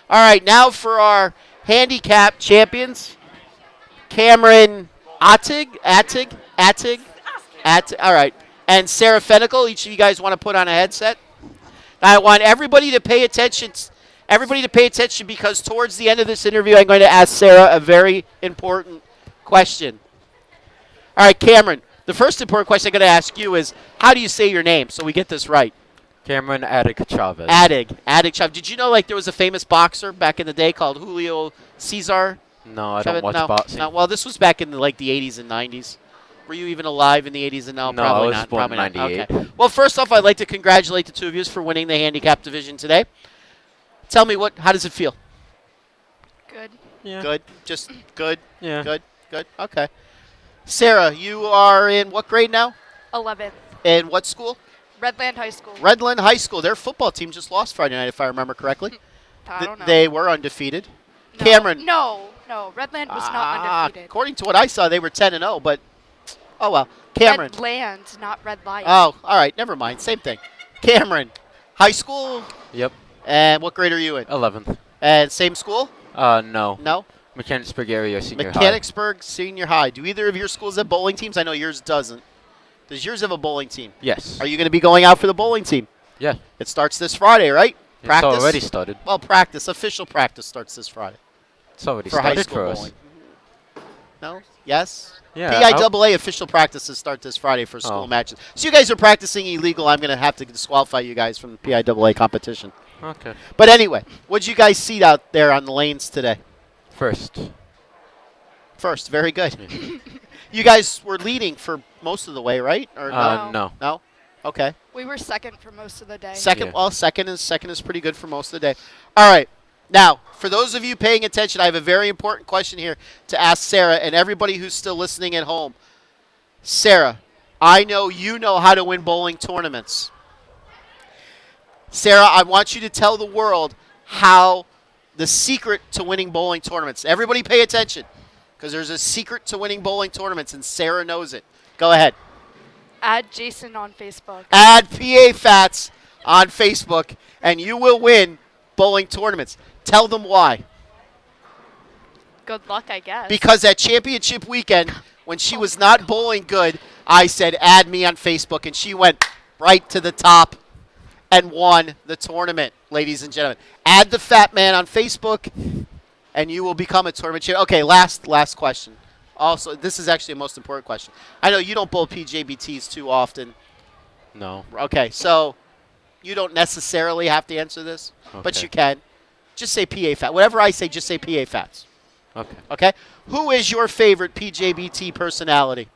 All right, now for our handicap champions. Cameron Attig. All right. And Sarah Fenical. Each of you guys want to put on a headset. I want everybody to pay attention. Everybody to pay attention because towards the end of this interview, I'm going to ask Sarah a very important question. All right, Cameron. The first important question I'm going to ask you is, how do you say your name so we get this right? Cameron Attic Chavez. Attig Chavez. Did you know there was a famous boxer back in the day called Julio Cesar? No, I don't watch boxing. No, well, this was back in the 80s and 90s. Were you even alive in the 80s and now? No, probably I was not. born Probably in 98. Not. Okay. Well, first off, I'd like to congratulate the two of you for winning the handicap division today. Tell me how does it feel? Good. Yeah. Good. Just good. Yeah. Good. Okay. Sarah, you are in what grade now? 11th. In what school? Redland High School. Redland High School. Their football team just lost Friday night, if I remember correctly. I don't know. They were undefeated. No, Cameron. No, Redland was not undefeated. According to what I saw, they were 10-0, but oh well. Cameron. Redland, not Red Lion. Oh, all right. Never mind. Same thing. Cameron, high school. Yep. And what grade are you in? 11th. And same school? No. No? Mechanicsburg area senior high. Mechanicsburg Senior High. Do either of your schools have bowling teams? I know yours doesn't. Does yours have a bowling team? Yes. Are you going to be going out for the bowling team? Yeah. It starts this Friday, right? It's already started. Well, official practice starts this Friday. It's already for high started school for bowling. us. No? Yes? Yeah. PIAA official practices start this Friday for school Oh. matches. So you guys are practicing illegal. I'm going to have to disqualify you guys from the PIAA competition. Okay. But anyway, what'd you guys see out there on the lanes today? First. Very good. You guys were leading for most of the way, right? Or No. No? Okay. We were second for most of the day. Second, Yeah. well, second is pretty good for most of the day. All right. Now, for those of you paying attention, I have a very important question here to ask Sarah and everybody who's still listening at home. Sarah, I know you know how to win bowling tournaments. Sarah, I want you to tell the world how the secret to winning bowling tournaments. Everybody pay attention because there's a secret to winning bowling tournaments, and Sarah knows it. Go ahead. Add Jason on Facebook. Add PA Fats on Facebook, and you will win bowling tournaments. Tell them why. Good luck, I guess. Because at championship weekend, when she was not bowling good, I said, add me on Facebook, and she went right to the top and won the tournament, ladies and gentlemen. Add the Fat Man on Facebook, and you will become a tournament champion. Okay, last question. Also, this is actually the most important question. I know you don't bowl PJBTs too often. No. Okay, so you don't necessarily have to answer this, but Okay. you can. Just say PA Fats. Whatever I say, just say PA Fats. Okay. Okay? Who is your favorite PJBT personality?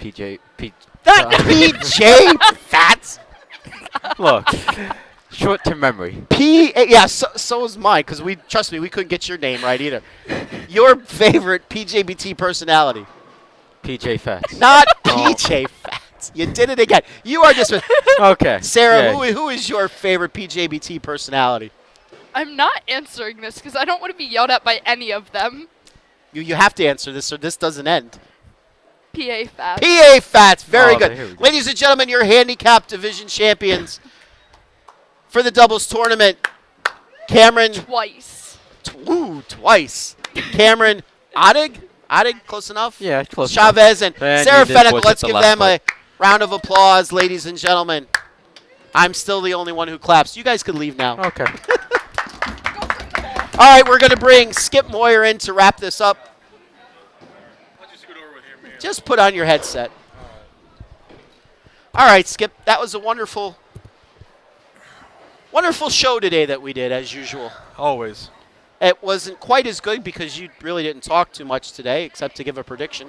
Not PJ Fats. Look. Short-term memory. Yeah, so is mine, because trust me, we couldn't get your name right either. Your favorite PJBT personality? PJ Fats. Not PJ Fats. You did it again. You are just Okay. Sarah, Yeah. who is your favorite PJBT personality? I'm not answering this because I don't want to be yelled at by any of them. You have to answer this or this doesn't end. PA Fats. PA Fats, very Oh, here we good. go. Ladies and gentlemen, your handicap division champions for the doubles tournament. Cameron. Twice. Twice. Cameron Odig, close enough? Yeah, close Chavez and And Sarah you did Fennec. voice Let's at the give last them a round of applause, ladies and gentlemen. I'm still the only one who claps. You guys could leave now. Okay. All right, we're going to bring Skip Moyer in to wrap this up. Just put on your headset. All right, Skip. That was a wonderful show today that we did, as usual. Always. It wasn't quite as good because you really didn't talk too much today, except to give a prediction.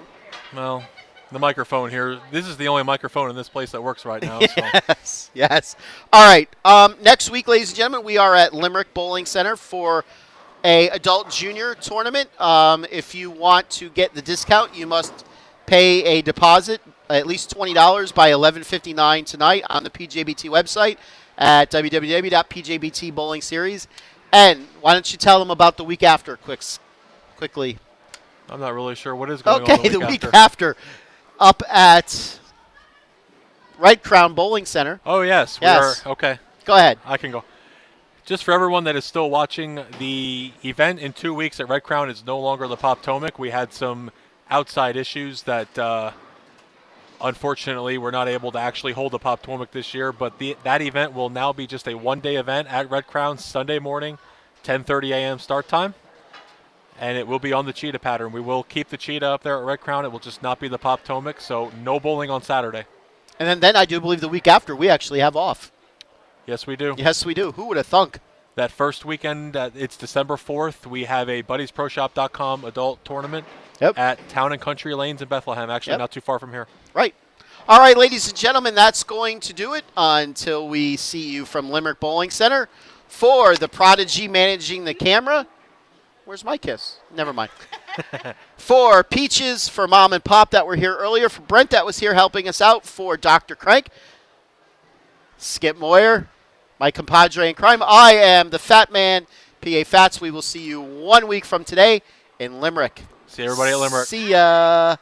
Well, the microphone here. This is the only microphone in this place that works right now. So. Yes. All right. Next week, ladies and gentlemen, we are at Limerick Bowling Center for a adult junior tournament. If you want to get the discount, you must pay a deposit, at least $20 by 11:59 tonight on the PJBT website at www.pjbt Bowling Series. And why don't you tell them about the week after quickly? I'm not really sure what is going on Okay, the week after. Up at Red Crown Bowling Center. Oh, yes. Yes. We are. Okay. Go ahead. I can go. Just for everyone that is still watching, the event in 2 weeks at Red Crown is no longer the Poptomic. We had some outside issues that, unfortunately, we're not able to actually hold the Poptomic this year. But that event will now be just a one-day event at Red Crown, Sunday morning, 10:30 a.m. start time. And it will be on the cheetah pattern. We will keep the cheetah up there at Red Crown. It will just not be the Poptomic, so no bowling on Saturday. And then I do believe the week after we actually have off. Yes, we do. Yes, we do. Who would have thunk? That first weekend, it's December 4th, we have a BuddiesProShop.com adult tournament at Town and Country Lanes in Bethlehem, actually not too far from here. Right. All right, ladies and gentlemen, that's going to do it until we see you from Limerick Bowling Center. For the Prodigy managing the camera, where's my kiss? Never mind. For Peaches, for Mom and Pop that were here earlier, for Brent that was here helping us out, for Dr. Crank, Skip Moyer, my compadre in crime. I am the Fat Man, PA Fats. We will see you 1 week from today in Limerick. See everybody at Limerick. See ya.